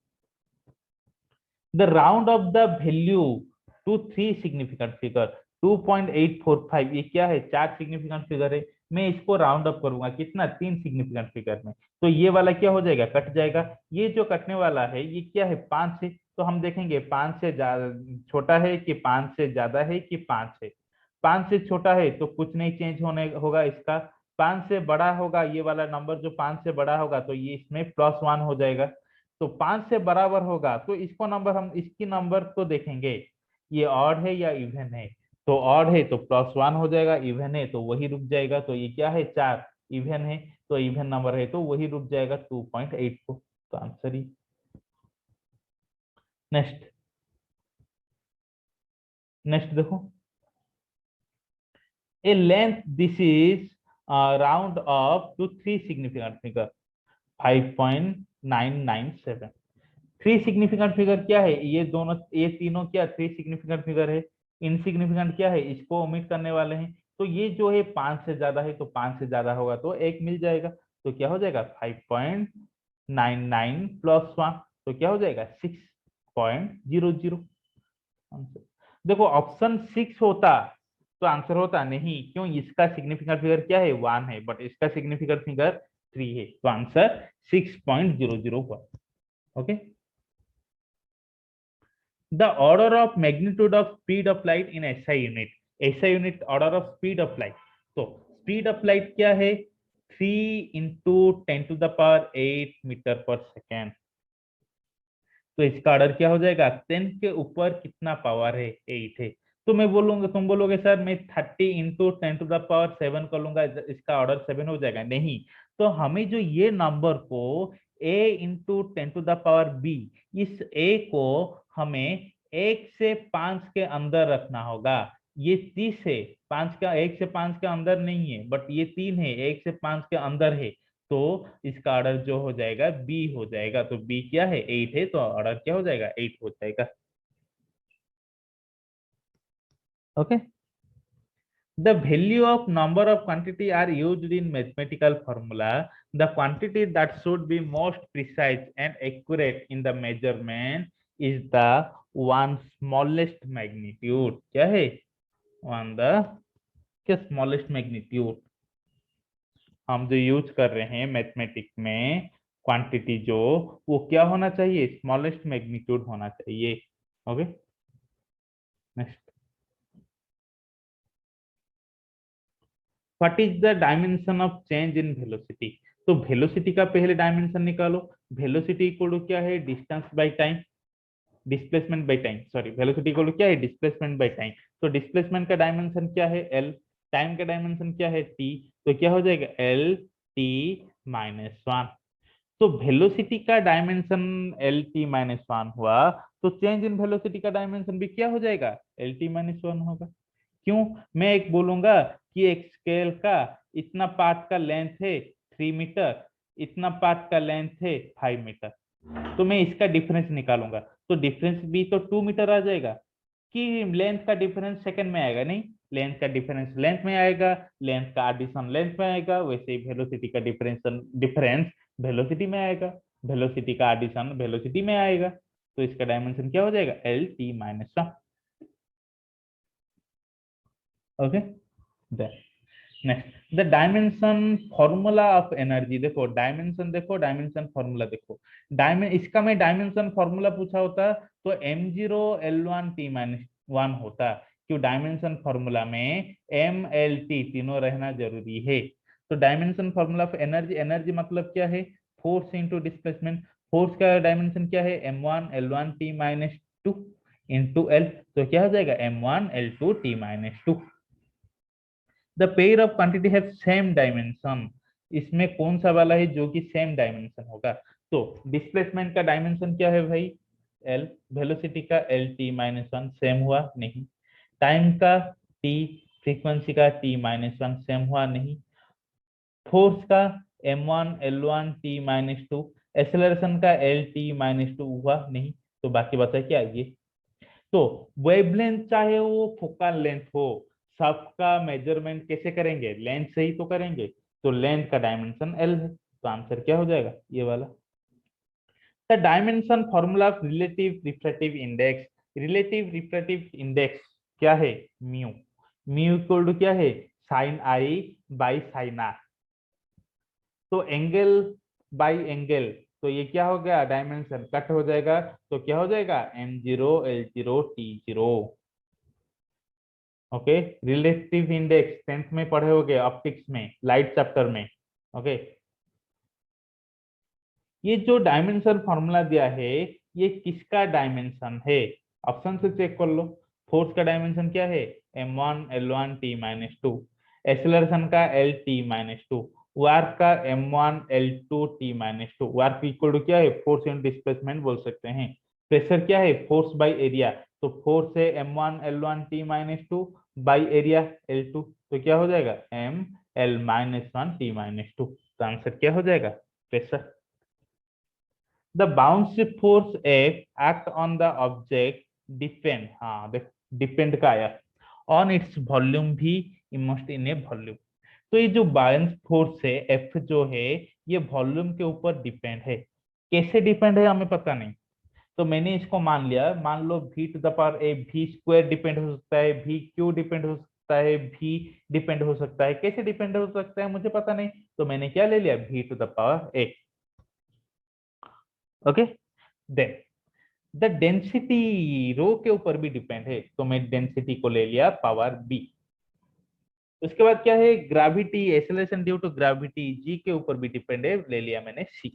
The round off the value to three significant figure 2.845, ये क्या है, 4 सिग्निफिकेंट फिगर है, मैं इसको राउंड अप करूंगा कितना, 3 सिग्निफिकेंट फिगर में, तो ये वाला क्या हो जाएगा, कट जाएगा। ये जो कटने वाला है ये क्या है, 5 है, तो हम देखेंगे 5 से ज्यादा छोटा है कि 5 से ज्यादा है कि 5 है। 5 से छोटा है तो कुछ नहीं चेंज होने होगा इसका। 5 से बड़ा होगा, ये वाला नंबर जो 5 से बड़ा होगा तो ये इसमें +1 हो जाएगा। तो 5 से बराबर होगा तो इसको नंबर, हम इसकी नंबर को देखेंगे, ये ऑड है या इवन है। तो ऑड है तो +1 हो जाएगा, इवन है तो वही रुक जाएगा, तो ये क्या है, 4, इवन है तो इवन नंबर है तो वही रुक जाएगा 2.8 को, तो आंसर ही। नेक्स्ट, नेक्स्ट देखो, a length this is round off to three significant figure 5.997। Three significant figure क्या है, ये दोनों, ये तीनों क्या थ्री सिग्निफिकेंट फिगर है। इनसिग्निफिकेंट क्या है, इसको ओमिट करने वाले हैं। तो ये जो है 5 से ज्यादा है, तो 5 से ज्यादा होगा तो एक मिल जाएगा, तो क्या हो जाएगा 5.99 +1, तो क्या हो जाएगा 6.00 आंसर। देखो ऑप्शन 6 होता तो आंसर होता नहीं, क्यों, इसका सिग्निफिकेंट फिगर क्या है, 1 है, बट इसका सिग्निफिकेंट फिगर 3 है, तो आंसर 6.00 हुआ। Okay, the order of magnitude of speed of light in SI unit, SI unit order of speed of light, तो speed of light क्या है, 3 × 10⁸ मीटर पर सेकेंड, तो इसका ऑर्डर क्या हो जाएगा, 10 के ऊपर कितना पावर है, 8 है। तो मैं बोलूंगा, तुम बोलोगे सर मैं 30 × 10⁻7 कर लूंगा, इसका ऑर्डर 7 हो जाएगा, नहीं। तो हमें जो ये नंबर को a × 10⁻b, इस a को हमें 1 से 5 के अंदर रखना होगा। ये 30 है, 5 का 1 से 5 के अंदर नहीं है, बट ये 3 है, 1 से 5 के अंदर है, तो इसका ऑर्डर जो हो जाएगा बी हो जाएगा। तो बी क्या है, 8 है, तो ऑर्डर क्या हो जाएगा, 8 हो जाएगा। Okay, the value of number of quantity are used in mathematical formula, the quantity that should be most precise and accurate in the measurement is the one smallest magnitude, क्या है, one the क्या smallest magnitude, हम जो यूज कर रहे हैं मैथमेटिक्स में क्वांटिटी जो, वो क्या होना चाहिए, स्मॉलेस्ट मैग्नीट्यूड होना चाहिए। Okay, next, what is the dimension of change in velocity. तो वेलोसिटी का पहले डायमेंशन निकालो, वेलोसिटी इक्वल टू क्या है, distance by time, displacement by time, sorry, velocity equal to क्या है, डिस्प्लेसमेंट बाय टाइम। तो डिस्प्लेसमेंट का डायमेंशन क्या है, एल, टाइम का डायमेंशन क्या है, टी, तो क्या हो जाएगा L t - 1। तो वेलोसिटी का डायमेंशन L t - 1 हुआ, तो चेंज इन वेलोसिटी का डायमेंशन भी क्या हो जाएगा, L t - 1 होगा। क्यों, मैं एक बोलूंगा कि एक स्केल का इतना पार्ट का लेंथ है 3 मीटर, इतना पार्ट का लेंथ है 5 मीटर, तो मैं इसका डिफरेंस निकालूंगा, तो डिफरेंस भी तो 2 मीटर आ जाएगा। कि लेंथ का डिफरेंस सेकंड में आएगा, नहीं, लेंथ का डिफरेंस लेंथ में आएगा, लेंथ का एडिशन लेंथ में आएगा, वैसे ही वेलोसिटी का डिफरेंस डिफरेंस वेलोसिटी में आएगा, वेलोसिटी का एडिशन वेलोसिटी में आएगा, तो इसका डायमेंशन क्या हो जाएगा, L t - 1। Okay, next, the dimension formula of energy, देखो डायमेंशन, देखो डायमेंशन फॉर्मूला देखो, इसका मैं डायमेंशन फॉर्मूला पूछा होता तो m0 L1 t - 1 होता, क्यों, डायमेंशन फॉर्मूला में m l t तीनों रहना जरूरी है। तो dimension formula of energy, energy मतलब क्या है, फोर्स इंटू डिस्प्लेसमेंट, फोर्स का डायमेंशन क्या है, m1 L1 t - 2 into L, तो क्या हो जाएगा m1 L2 t - 2। The pair of quantity have same dimension, इसमें कौन सा वाला है जो कि सेम डायमेंशन होगा, तो डिस्प्लेसमेंट का डायमेंशन क्या है भाई, एल, वेलोसिटी का L t - 1 सेम हुआ नहीं, टाइम का टी, फ्रीक्वेंसी का t - 1 सेम हुआ नहीं, फोर्स का m1 L1 T-2, एक्सेलरेशन का L T-2 हुआ नहीं, तो बाकी बचा क्या ये। तो वेवलेंथ चाहे वो फोकल लेंथ हो, सबका मेजरमेंट कैसे करेंगे, लेंथ से ही तो करेंगे। तो लेंथ का डायमेंशन L है, तो आंसर क्या हो जाएगा, ये वाला। The dimension formula of relative refractive index, relative refractive index क्या है, म्यू। म्यू इक्वल टू क्या है, sine I by sine R. तो एंगल बाई एंगल, तो ये क्या हो गया, डायमेंशन कट हो जाएगा, तो क्या हो जाएगा, M0 L0 T0। Okay, relative index 10th में पढ़े होगे ऑप्टिक्स में, लाइट चैप्टर में। ओके, ये जो डायमेंशन फॉर्मूला दिया है, ये किसका डायमेंशन है, ऑप्शन से चेक कर लो। फोर्स का डायमेंशन क्या है, M1 L1 T-2, एक्सेलरेशन का L T-2, वर्क का M1 L2 T-2। Work equal to क्या है, फोर्स इन डिस्प्लेसमेंट बोल सकते हैं। प्रेशर क्या है, फोर्स बाई एरिया, तो फोर्स है M1 L1 T-2 by area L2, तो क्या हो जाएगा, M L-1 T-2। तो आंसर क्या हो जाएगा, pressure. The bounce force F act on the object depend, हाँ देख, डिपेंड का आया, ऑन इट्स वॉल्यूम भी इमर्स्ड इन ए वॉल्यूम। तो ये जो बाउंस फोर्स है F जो है, ये वॉल्यूम के ऊपर डिपेंड है। कैसे डिपेंड है हमें पता नहीं, तो मैंने इसको मान लिया, मान लो v to the power A, v square depend हो सकता है, v क्यू डिपेंड हो सकता है, v डिपेंड हो सकता है, कैसे डिपेंड हो सकता है मुझे पता नहीं, तो मैंने क्या ले लिया, v to the power A. Okay, then the density rho के ऊपर भी डिपेंड है, तो मैं डेंसिटी को ले लिया पावर बी। उसके बाद क्या है, gravity, acceleration due to gravity g के ऊपर भी डिपेंड है, ले लिया मैंने सी।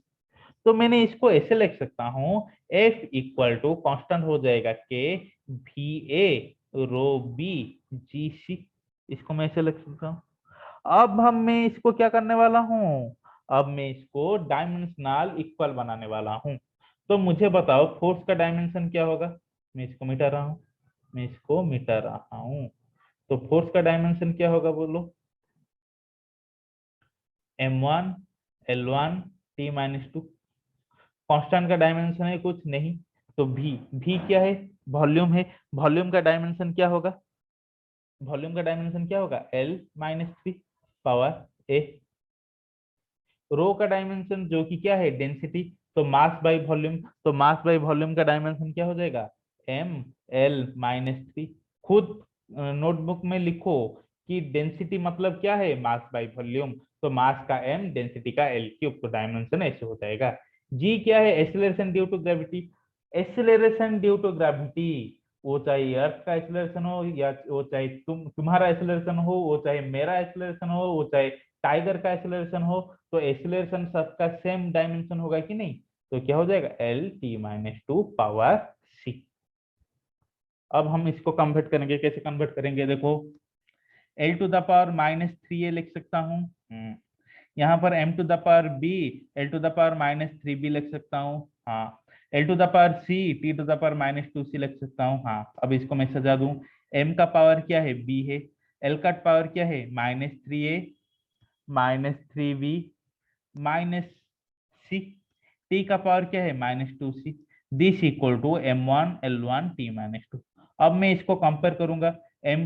तो मैंने इसको ऐसे लिख सकता हूँ, एफ इक्वल टू कांस्टेंट हो जाएगा के भी ए रो बी जी सी। इसको मैं ऐसे लिख सकता हूँ। अब हम मैं इसको क्या करने वाला हूँ, अब मैं इसको डायमेंशनल इक्वल बनाने वाला हूँ। तो मुझे बताओ फोर्स का डायमेंशन क्या होगा, मैं इसको मिटा रहा हूँ, मैं इसको मिटा रहा हूँ। तो फोर्स का डायमेंशन क्या होगा बोलो, M1 L1 T-2। कांस्टेंट का डायमेंशन है कुछ नहीं, तो भी क्या है, वॉल्यूम है, वॉल्यूम का डायमेंशन क्या होगा, वॉल्यूम का डायमेंशन क्या होगा, L-3 पावर ए। रो का डायमेंशन जो कि क्या है, डेंसिटी, तो मास बाय वॉल्यूम, तो मास बाय वॉल्यूम का डायमेंशन क्या हो जाएगा, M-3। खुद नोटबुक में लिखो कि डेंसिटी मतलब क्या है, मास बाय वॉल्यूम, तो मास का m, डेंसिटी का L3, तो डायमेंशन ऐसे हो जाएगा। जी क्या है, acceleration due to gravity. Acceleration due to gravity, वो चाहे अर्थ का एक्सीलरेशन हो, या वो चाहे तुम्हारा एक्सीलरेशन हो, वो चाहे मेरा एक्सीलरेशन हो, वो चाहे टाइगर का एक्सीलरेशन हो, तो एक्सीलरेशन सबका सेम डायमेंशन होगा कि नहीं, तो क्या हो जाएगा, L-T-2 पावर सी। अब हम इसको कन्वर्ट करेंगे, कैसे कन्वर्ट करेंगे देखो, L⁻³ लिख सकता हूँ, यहाँ पर M⁻B L⁻³ लिख सकता हूँ, हाँ। L⁻C T⁻²C लिख सकता हूँ, हाँ। अब इसको मैं सजा दूं, M का पावर क्या है, B है, L का पावर क्या है, -3A -3B -C, T का पावर क्या है, -2C। This equal to M1 L1 T-2। अब मैं इसको कंपेयर करूंगा, M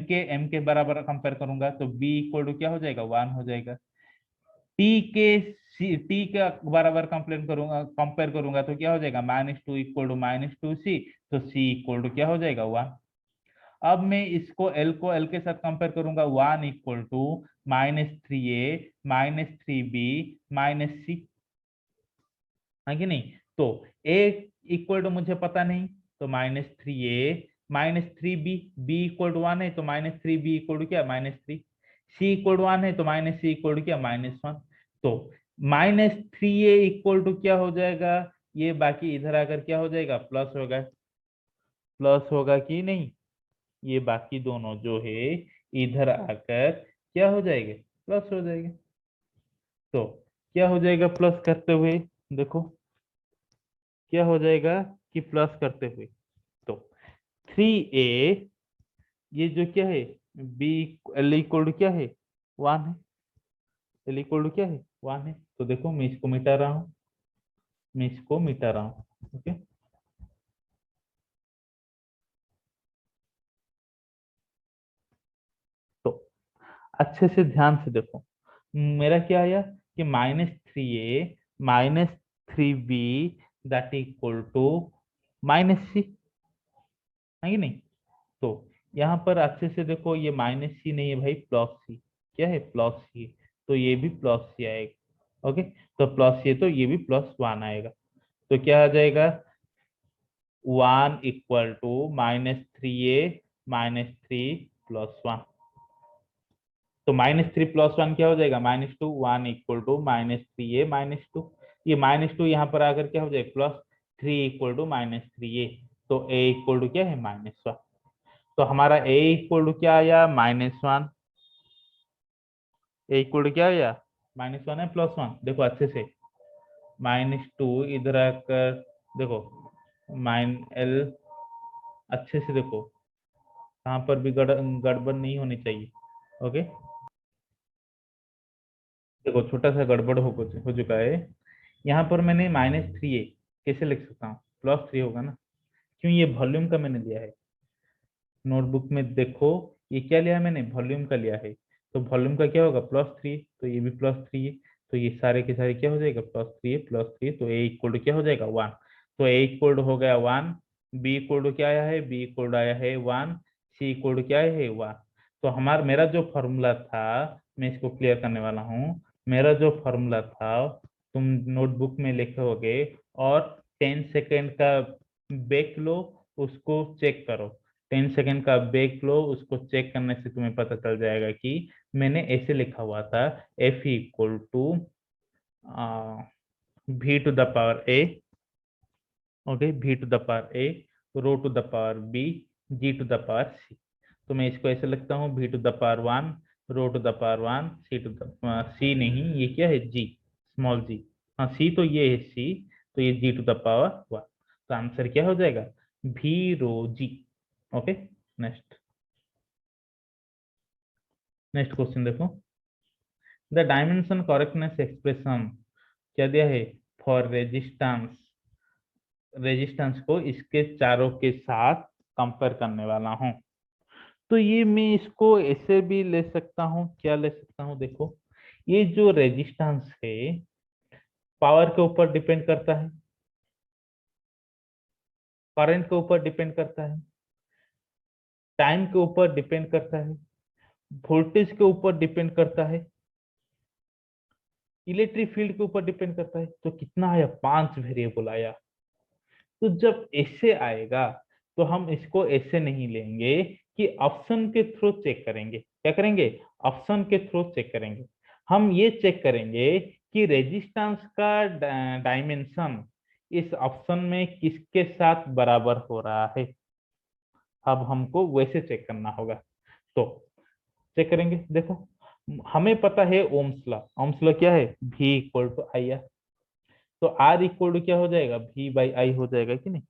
के बराबर कंपेयर करूंगा, तो B इक्वल टू क्या हो जाएगा, 1 हो जाएगा। टी का बराबर कंपेयर करूंगा तो क्या हो जाएगा, -2 इक्वल टू -2C, तो C इक्वल टू क्या हो जाएगा, 1। अब मैं इसको L को L के साथ कंपेयर करूंगा, 1 equal to -3A -3B -C, है कि नहीं। तो A इक्वल टू मुझे पता नहीं, तो -3A -3B, B equal to 1 है, तो -3B इक्वल टू क्या, -3, C इक्वल टू 1 है, तो -C इक्वल टू क्या, -1। तो -3A इक्वल टू क्या हो जाएगा, ये बाकी इधर आकर क्या हो जाएगा, प्लस होगा, प्लस होगा कि नहीं, ये बाकी दोनों जो है इधर आकर क्या हो जाएंगे, प्लस हो जाएंगे। तो क्या हो जाएगा प्लस करते हुए, देखो क्या हो जाएगा कि प्लस करते हुए, तो 3A, ये जो क्या है, बी L इक्वल टू क्या है, 1 है, एल इक्वल टू क्या है 1 है। तो देखो मैं इसको मिटा रहा हूँ, मैं इसको मिटा रहा हूँ। ओके, तो अच्छे से ध्यान से देखो, मेरा क्या आया कि -3a -3b that equal to -c, है कि नहीं। तो यहाँ पर अच्छे से देखो, ये -c नहीं है भाई, +c, क्या है +c, तो ये भी +c आएगा। ओके, तो +c तो ये भी +1 आएगा। तो क्या आ जाएगा 1 इक्वल टू -3a -3 + 1। तो -3 + 1 क्या हो जाएगा -2, 1 इक्वल टू -3a -2। ये -2 यहाँ पर आकर क्या हो जाएगा +3 इक्वल टू -3a। तो a इक्वल टू क्या है -1। तो हमारा a इक्वल टू क्या आया -1, a इक्वल टू क्या आया -1 है +1। देखो अच्छे से, -2 इधर आकर देखो, माइन एल, अच्छे से देखो, कहाँ पर भी गड़बड़ नहीं होनी चाहिए। ओके, देखो छोटा सा गड़बड़ हो चुका है। यहाँ पर मैंने -3a कैसे लिख सकता हूँ, +3 होगा ना, क्यों, ये वॉल्यूम का मैंने लिया है। नोटबुक में देखो, ये क्या लिया है मैंने, वॉल्यूम का लिया है। तो वॉल्यूम का क्या होगा +3, तो ये भी +3 है। तो ये सारे के सारे क्या हो जाएगा +3 तो ए इक्वल टू क्या हो जाएगा 1। तो ए इक्वल टू हो गया 1, बी इक्वल टू क्या आया है, बी इक्वल टू आया है 1, सी इक्वल टू क्या है 1। तो हमारा मेरा जो फॉर्मूला था, मैं इसको क्लियर करने वाला हूँ। मेरा जो फॉर्मूला था, तुम नोटबुक में लिखोगे और 10 सेकेंड का ब्रेक लो, उसको चेक करो। 10 सेकेंड का ब्रेक लो, उसको चेक करने से तुम्हें पता चल जाएगा कि मैंने ऐसे लिखा हुआ था, F equal to v⁴ okay, v⁴ rho to the power b g⁴ c। तो मैं इसको ऐसे लिखता हूँ v⁴1 rho to the power 1 c नहीं, ये क्या है g, स्मॉल g। हाँ c तो ये है c, तो ये g⁴1। तो आंसर क्या हो जाएगा v रो g। Okay, next, next question देखो, द डायमेंशन करेक्टनेस एक्सप्रेशन क्या दिया है फॉर रेजिस्टेंस, रेजिस्टेंस को इसके चारों के साथ कंपेयर करने वाला हूं। तो ये मैं इसको ऐसे भी ले सकता हूँ, क्या ले सकता हूँ देखो, ये जो रेजिस्टेंस है पावर के ऊपर डिपेंड करता है, करंट के ऊपर डिपेंड करता है, टाइम के ऊपर डिपेंड करता है, वोल्टेज के ऊपर डिपेंड करता है, इलेक्ट्रिक फील्ड के ऊपर डिपेंड करता है। तो कितना आया 5 वेरिएबल आया। तो जब ऐसे आएगा तो हम इसको ऐसे नहीं लेंगे कि ऑप्शन के थ्रू चेक करेंगे, क्या करेंगे ऑप्शन के थ्रू चेक करेंगे। हम ये चेक करेंगे कि रेजिस्टेंस का डायमेंशन इस ऑप्शन में किसके साथ बराबर हो रहा है। अब हमको वैसे चेक करना होगा, तो चेक करेंगे। देखो हमें पता है ओम्स लॉ, ओम्स लॉ क्या है V equal to I R. तो R इक्वल टू क्या हो जाएगा V/I हो जाएगा कि नहीं।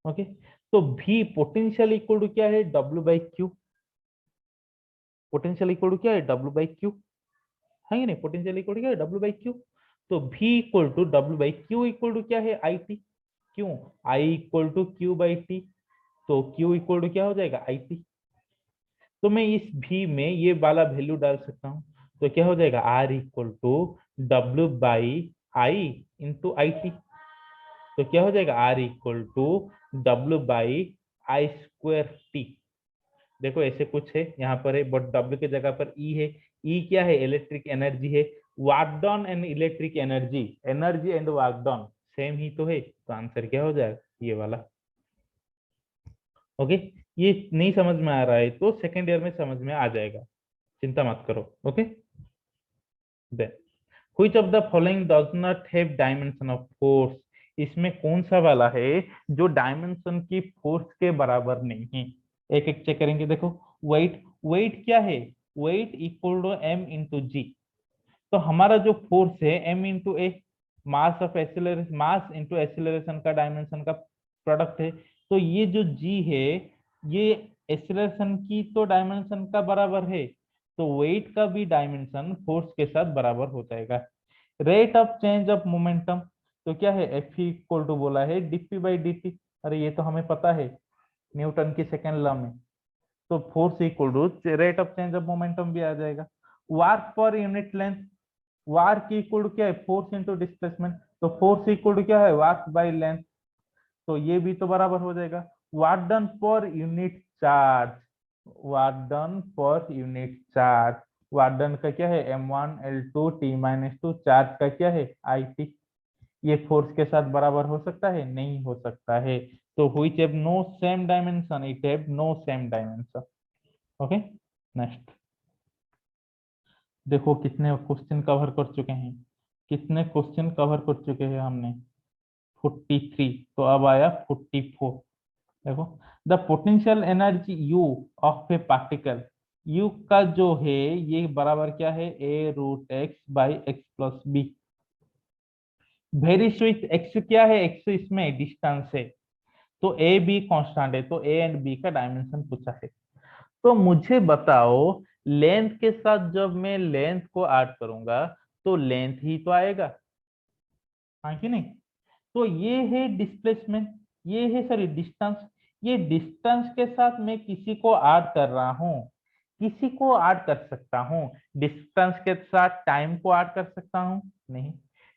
ओके, तो V पोटेंशियल इक्वल टू क्या है W/Q, पोटेंशियल इक्वल टू क्या है W/Q, है कि नहीं, पोटेंशियल इक्वल टू क्या है W/Q। तो V equal to W/Q equal to क्या है IT, क्यों I इक्वल टू Q/T, तो Q इक्वल टू क्या हो जाएगा IT। तो मैं इस V में ये वाला वैल्यू डाल सकता हूँ, तो क्या हो जाएगा R equal to W/I into IT। तो क्या हो जाएगा R इक्वल टू W/I²T। देखो ऐसे कुछ है यहाँ पर है, बट W की जगह पर E है। E क्या है इलेक्ट्रिक एनर्जी है, work done and electric energy, energy and work done same ही तो है। तो आंसर क्या हो जाएगा ये वाला। ओके, ये नहीं समझ में आ रहा है तो सेकेंड ईयर में समझ में आ जाएगा, चिंता मत करो। Okay, then which of the following does not have dimension of force, इसमें कौन सा वाला है जो डायमेंशन की फोर्स के बराबर नहीं है। एक एक चेक करेंगे। देखो वेट, वेट क्या है, weight equal to m into g. तो हमारा जो फोर्स है m into a, mass of acceleration, mass into acceleration का डायमेंशन का प्रोडक्ट है। तो ये जो g है ये एक्सेलरेशन की तो डायमेंशन का बराबर है। तो वेट का भी डायमेंशन फोर्स के साथ बराबर हो जाएगा। Rate of change of momentum, तो क्या है, एफ इक्वल टू बोला है डीपी बाई dt। अरे ये तो हमें पता है न्यूटन की सेकेंड लॉ में। तो force equal to rate of change of momentum भी आ जाएगा। Work per unit length, work equal to क्या है, फोर्स इंटू डिस्प्लेसमेंट। तो फोर्स इक्वल टू क्या है, वर्क बाई लेंथ। तो ये भी तो बराबर हो जाएगा। Work done per unit charge, work done per unit charge, work done का क्या है, m1L2T-2, चार्ज का क्या है, IT। ये फोर्स के साथ बराबर हो सकता है, नहीं हो सकता है। तो which have no same dimension, it have no same dimension. Okay, next. देखो कितने क्वेश्चन कवर कर चुके हैं, कितने क्वेश्चन कवर कर चुके हैं हमने, 43। तो अब आया 44। देखो, the potential energy you of A particle, you का जो है ये बराबर क्या है, a√x/x+b। वेरी स्विच एक्स क्या है, एक्स इसमें डिस्टेंस है, तो ए बी कांस्टेंट है, तो ए एंड बी का डायमेंशन पूछा है। तो मुझे बताओ, लेंथ के साथ जब मैं लेंथ को ऐड करूंगा तो लेंथ ही तो आएगा, हाँ कि नहीं। तो ये है डिस्प्लेसमेंट, ये है सॉरी डिस्टेंस। ये डिस्टेंस के साथ मैं किसी को ऐड कर रहा हूँ, किसी को ऐड कर सकता हूँ। डिस्टेंस के साथ टाइम को ऐड कर सकता हूँ, नहीं।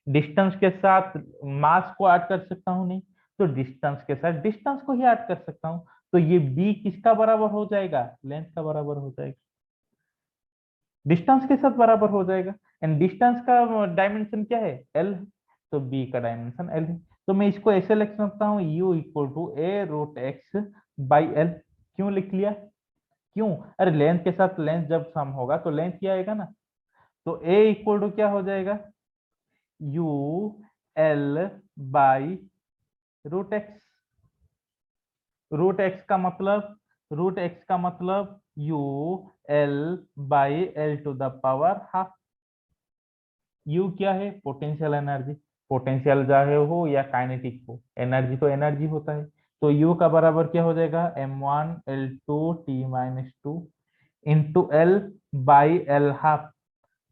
डिस्टेंस के साथ मास को ऐड कर सकता हूँ, नहीं। तो डिस्टेंस के साथ डिस्टेंस को ही ऐड कर सकता हूँ। तो ये बी किसका बराबर हो जाएगा, लेंथ का बराबर हो जाएगा, डिस्टेंस के साथ बराबर हो जाएगा। एंड डिस्टेंस का डायमेंशन क्या है, एल। तो बी का डायमेंशन एल है। तो मैं इसको ऐसे लिख सकता हूँ, यू इक्वल टू a√x/l। क्यों लिख लिया, क्यों, अरे लेंथ के साथ लेंथ जब सम होगा तो लेंथ ही आएगा ना। तो a इक्वल टू क्या हो जाएगा, U L by root X. Root X का मतलब U L by L to the power half. U क्या है, पोटेंशियल एनर्जी। पोटेंशियल चाहे हो या काइनेटिक हो, एनर्जी तो एनर्जी होता है। तो यू का बराबर क्या हो जाएगा, m1L2T-2 into L by L half.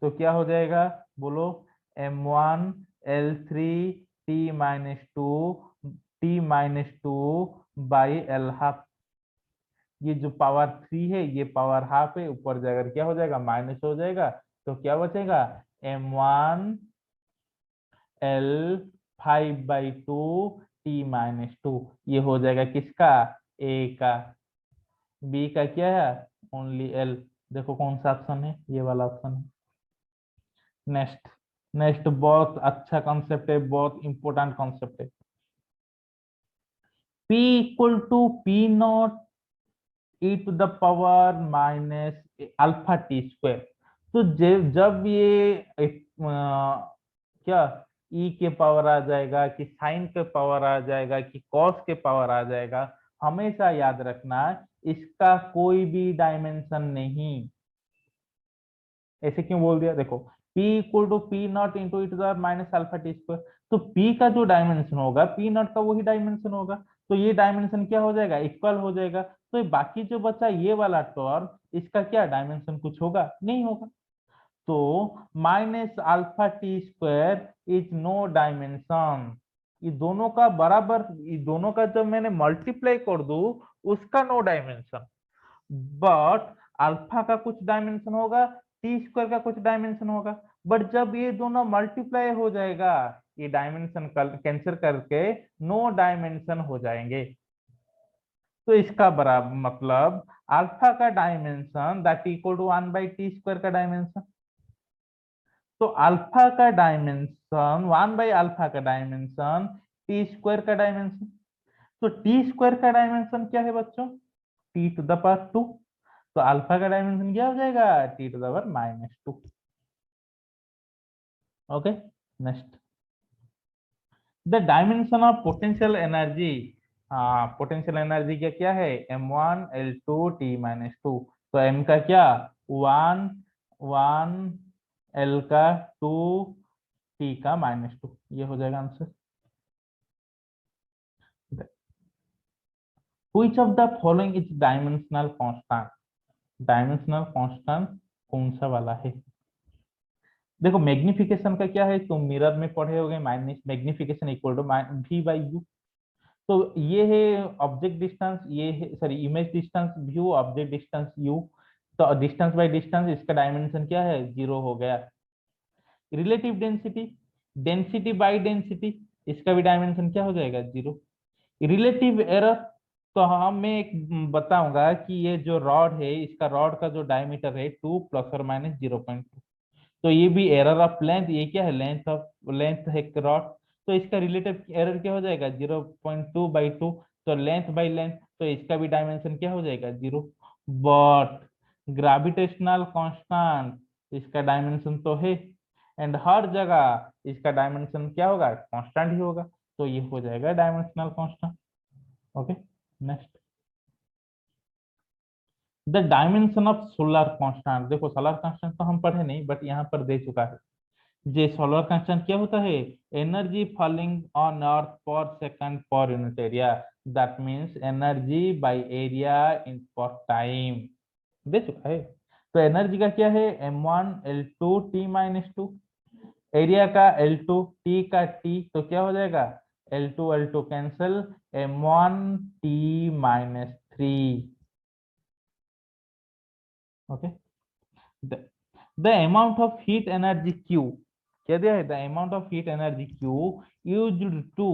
तो क्या हो जाएगा, बोलो, m1L3T-2 बाई एल हाफ। ये जो पावर 3 है ये पावर हाफ है, ऊपर जाकर क्या हो जाएगा, माइनस हो जाएगा। तो क्या बचेगा, m1L5/2T-2। ये हो जाएगा किसका, ए का। बी का क्या है, ओनली एल। देखो कौन सा ऑप्शन है, ये वाला ऑप्शन है। नेक्स्ट, नेक्स्ट बहुत अच्छा कॉन्सेप्ट है, बहुत इंपॉर्टेंट कॉन्सेप्ट है। P equal to P0 e⁻⁻ alpha T square. तो जब ये क्या ई के पावर आ जाएगा, कि साइन के पावर आ जाएगा, कि कॉस के पावर आ जाएगा, हमेशा याद रखना इसका कोई भी डायमेंशन नहीं। ऐसे क्यों बोल दिया, देखो P equal to P0 into e⁻⁻ तो P का जो डायमेंशन होगा P0 का वही डायमेंशन होगा। तो ये डायमेंशन क्या हो जाएगा, इक्वल हो जाएगा। तो ये बाकी जो बचा ये वाला टर्म, इसका क्या डायमेंशन कुछ होगा, नहीं होगा। तो -α t² इज नो डायमेंशन। ये दोनों का बराबर, ये दोनों का जब मैंने मल्टीप्लाई कर दू उसका नो डायमेंशन। बट अल्फा का कुछ डायमेंशन होगा, T² का कुछ डायमेंशन होगा। बट जब ये दोनों मल्टीप्लाई हो जाएगा, ये डायमेंशन कैंसिल करके नो डायमेंशन हो जाएंगे। तो इसका बराबर मतलब अल्फा का dimension that equal to 1/T² का डायमेंशन। तो अल्फा का डायमेंशन 1/अल्फा का डायमेंशन T² का डायमेंशन। तो T² का डायमेंशन क्या है बच्चों, T⁻²। तो अल्फा का डायमेंशन क्या हो जाएगा, T⁻²। Okay, next, the dimension of potential energy. हाँ, पोटेंशियल एनर्जी क्या क्या है, m1L2T-2। तो m का क्या, 1 L का 2 T का -2, ये हो जाएगा answer. Which of the following is dimensional constant? Dimensional constant कौन सा वाला है? देखो मैग्निफिकेशन का क्या है, तुम मिरर में पढ़े होगे, minus magnification equal to V/U। तो ये है ऑब्जेक्ट डिस्टेंस, ये है sorry image distance view, object distance you. तो डिस्टेंस बाय डिस्टेंस, इसका डायमेंशन क्या है, 0 हो गया। Relative density, density by density, इसका भी डायमेंशन क्या हो जाएगा, 0। रिलेटिव एरर, तो हम मैं एक बताऊंगा कि ये जो रॉड है, इसका रॉड का जो डायमीटर है 2 ± 0.2। तो ये भी एरर ऑफ लेंथ, ये क्या है, लेंथ है रॉड। तो इसका रिलेटिव एरर क्या हो जाएगा, 0.2/2। तो लेंथ बाय लेंथ, तो इसका भी डायमेंशन क्या हो जाएगा, 0। बट ग्रेविटेशनल कांस्टेंट, इसका डायमेंशन तो है, एंड हर जगह इसका डायमेंशन क्या होगा, कांस्टेंट ही होगा। तो ये हो जाएगा dimensional constant. Okay, next, the dimension of solar constant. देखो सोलर कांस्टेंट तो हम पढ़े नहीं, बट यहाँ पर दे चुका है। जे सोलर कांस्टेंट क्या होता है, एनर्जी फॉलिंग ऑन अर्थ पर second per unit area, that means energy by area in पर टाइम, दे चुका है। तो एनर्जी का क्या है, m1 L2 T - 2, एरिया का L2, T का T, तो क्या हो जाएगा, L2 cancel, m1T - 3। Okay, the amount of heat energy Q, क्या दिया है, the amount of heat energy Q used to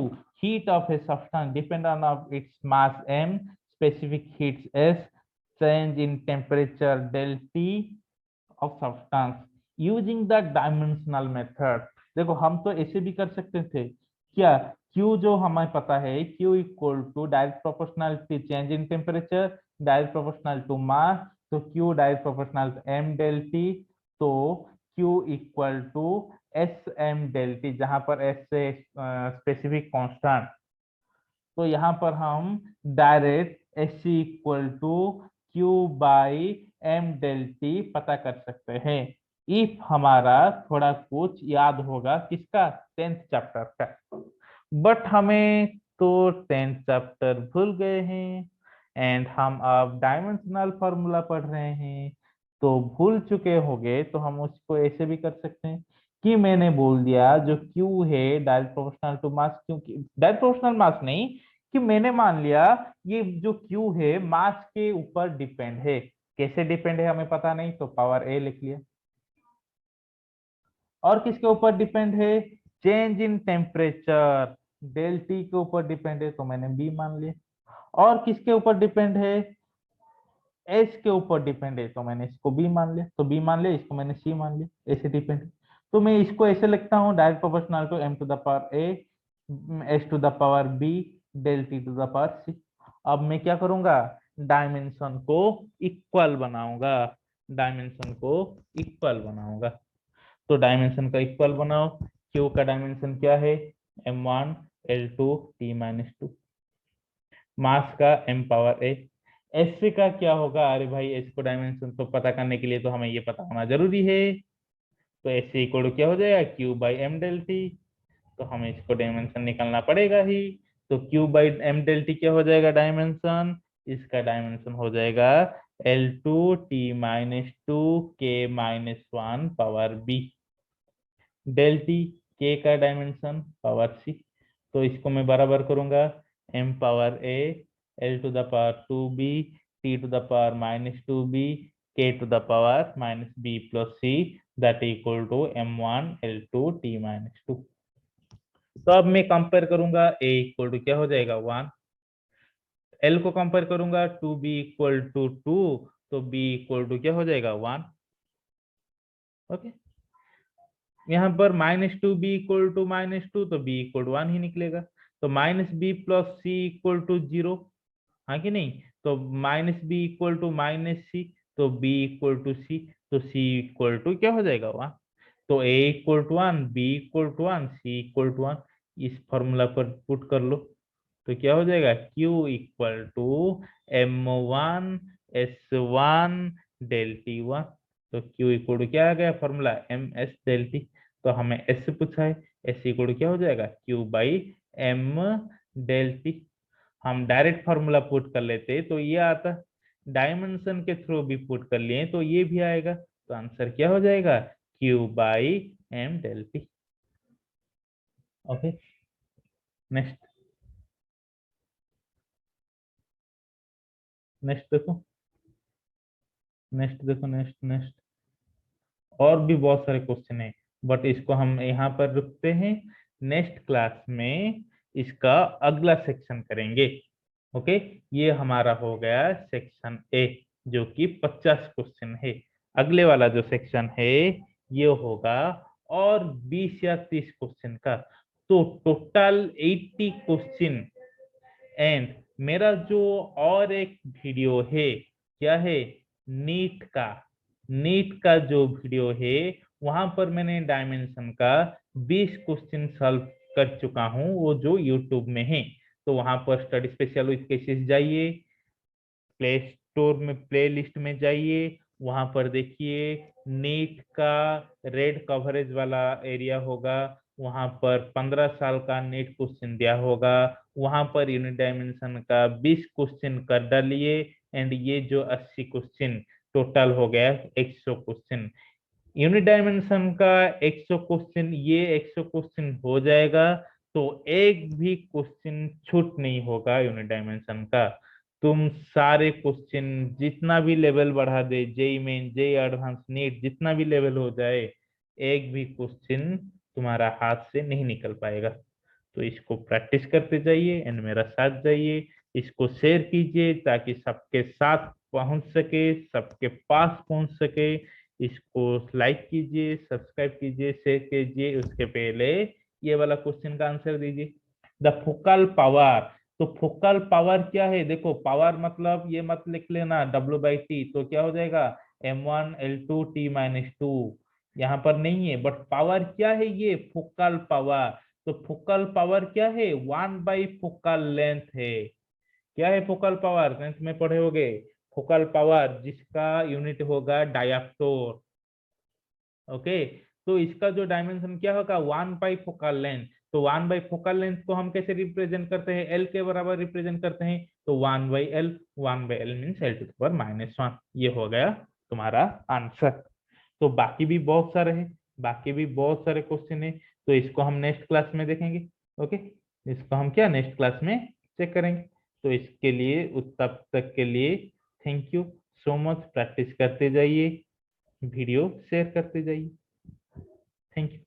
heat of a substance depend on of its mass m, specific heat s, change in temperature del T of substance using the dimensional method। देखो हम तो ऐसे भी कर सकते थे, क्या, Q जो हमें पता है, Q equal to direct proportional to change in temperature, direct proportional to mass, तो Q direct proportional to m del T। तो Q equal to SM del T, जहां पर S से स्पेसिफिक कांस्टेंट। तो यहाँ पर हम direct S C equal to Q/m del T पता कर सकते हैं, इफ हमारा थोड़ा कुछ याद होगा, किसका, 10th चैप्टर का। बट हमें तो 10th चैप्टर भूल गए हैं, एंड हम अब डायमेंशनल फॉर्मूला पढ़ रहे हैं, तो भूल चुके होंगे। तो हम उसको ऐसे भी कर सकते हैं कि मैंने बोल दिया जो Q है डायरेक्ट प्रोपोर्शनल टू मास, क्योंकि डायरेक्ट प्रोपोर्शनल मास नहीं, कि मैंने मान लिया ये जो Q है मास के ऊपर डिपेंड है। कैसे डिपेंड है हमें पता नहीं, तो पावर A लिख लिया। और किसके ऊपर डिपेंड है, change in temperature del T के ऊपर डिपेंड है, तो मैंने बी मान लिया। और किसके ऊपर डिपेंड है, एस के ऊपर डिपेंड है, तो मैंने इसको बी मान लिया। तो बी मान लिया, इसको मैंने सी मान लिया, ऐसे डिपेंड है। तो मैं इसको ऐसे लिखता हूँ, direct proportional to m to the power a, s to the power b, del T to the power c। अब मैं क्या करूंगा, डायमेंशन को इक्वल बनाऊंगा, डायमेंशन को इक्वल बनाऊंगा। तो डायमेंशन का इक्वल बनाओ, क्यू का डायमेंशन क्या है, m1 L2 T - 2, मास का m पावर a। एस का क्या होगा, अरे भाई एस को डायमेंशन तो पता करने के लिए तो हमें ये पता होना जरूरी है। तो एस इक्वल क्या हो जाएगा, Q/m del T। तो हमें इसको डायमेंशन निकालना पड़ेगा ही। तो Q/m del T क्या हो जाएगा डायमेंशन, इसका डायमेंशन हो जाएगा L2T - 2 K - 1 power b, del T, K का डायमेंशन पावर सी। तो इसको मैं बराबर करूंगा, m power a, L to the power 2b, T to the power -2b, K to the power -b + c, that equal to m1 L2 T - 2। तो अब मैं कंपेयर करूंगा, a इक्वल टू क्या हो जाएगा 1, L को कंपेयर करूंगा 2b इक्वल टू 2, तो b इक्वल टू क्या हो जाएगा 1। ओके, यहाँ पर -2b इक्वल टू -2, तो b इक्वल टू 1 ही निकलेगा। तो -b + c इक्वल टू 0, हाँ कि नहीं। तो -b इक्वल टू -c, तो b इक्वल टू c, तो c इक्वल टू क्या हो जाएगा 1। तो a equal to 1, b equal to 1, c equal to 1, इस फॉर्मूला पर पुट कर लो। तो क्या हो जाएगा, q equal to m1 S1 ΔT1। तो q इक्वल टू क्या आ गया फॉर्मूला, ms ΔT। तो हमें s से पूछा है, s इक्वल टू क्या हो जाएगा, Q/m ΔT। हम डायरेक्ट फॉर्मूला पुट कर लेते तो ये आता, डायमेंशन के थ्रू भी पुट कर लिए तो ये भी आएगा। तो आंसर क्या हो जाएगा, Q/m del T। Okay, next next देखो, नेक्स्ट देखो, नेक्स्ट नेक्स्ट और भी बहुत सारे क्वेश्चन है, बट इसको हम यहाँ पर रुकते हैं। नेक्स्ट क्लास में इसका अगला सेक्शन करेंगे। ओके, ये हमारा हो गया सेक्शन ए, जो कि 50 क्वेश्चन है। अगले वाला जो सेक्शन है ये होगा और 20 या 30 क्वेश्चन का, तो टोटल 80 क्वेश्चन। एंड मेरा जो और एक वीडियो है, क्या है, नीट का, नीट का जो वीडियो है वहां पर मैंने डायमेंशन का 20 क्वेश्चन सॉल्व कर चुका हूं, वो जो यूट्यूब में है। तो वहां पर स्टडी स्पेशल विद केसेस जाइए, प्ले स्टोर में प्ले लिस्ट में जाइए, वहां पर देखिए नीट का रेड कवरेज वाला एरिया होगा, वहां पर 15 साल का नीट क्वेश्चन दिया होगा, वहां पर यूनिट डायमेंशन का 20 क्वेश्चन कर डालिए। एंड ये जो 80 क्वेश्चन टोटल हो गया 100 क्वेश्चन। यूनिट डायमेंशन का 100 क्वेश्चन, ये 100 क्वेश्चन हो जाएगा तो एक भी क्वेश्चन छूट नहीं होगा यूनिट डायमेंशन का। तुम सारे क्वेश्चन जितना भी लेवल बढ़ा दे, JEE main, JEE advance, NEET, जितना भी लेवल हो जाए, एक भी क्वेश्चन तुम्हारा हाथ से नहीं निकल पाएगा। तो इसको प्रैक्टिस करते जाइए एंड मेरा साथ जाइए, इसको शेयर कीजिए ताकि सबके साथ पहुंच सके, सबके पास पहुंच सके। इसको लाइक कीजिए, सब्सक्राइब कीजिए, शेयर कीजिए। उसके पहले ये वाला क्वेश्चन का आंसर दीजिए, द फोकल पावर। तो फोकल पावर क्या है, देखो पावर मतलब ये मत लिख लेना W/T, तो क्या हो जाएगा M1L2T-2, यहाँ पर नहीं है, बट पावर क्या है, ये फोकल पावर। तो फोकल पावर क्या है, 1/फोकल लेंथ है। क्या है फोकल पावर, टेंथ में पढ़े होगे, फोकल पावर जिसका यूनिट होगा डायप्टर। ओके, तो इसका जो डायमेंशन क्या होगा, 1/फोकल लेंथ। तो 1/फोकल लेंथ को हम कैसे रिप्रेजेंट करते हैं, एल के बराबर रिप्रेजेंट करते हैं, तो 1/L, 1/L मीन्स L⁻⁻1। ये हो गया तुम्हारा आंसर। तो बाकी भी बहुत सारे हैं, बाकी भी बहुत सारे क्वेश्चन है, तो इसको हम नेक्स्ट क्लास में देखेंगे। ओके, इसको हम क्या नेक्स्ट क्लास में चेक करेंगे। तो इसके लिए तब तक के लिए thank you so much. Practice करते जाइए, वीडियो शेयर करते जाइए। Thank you.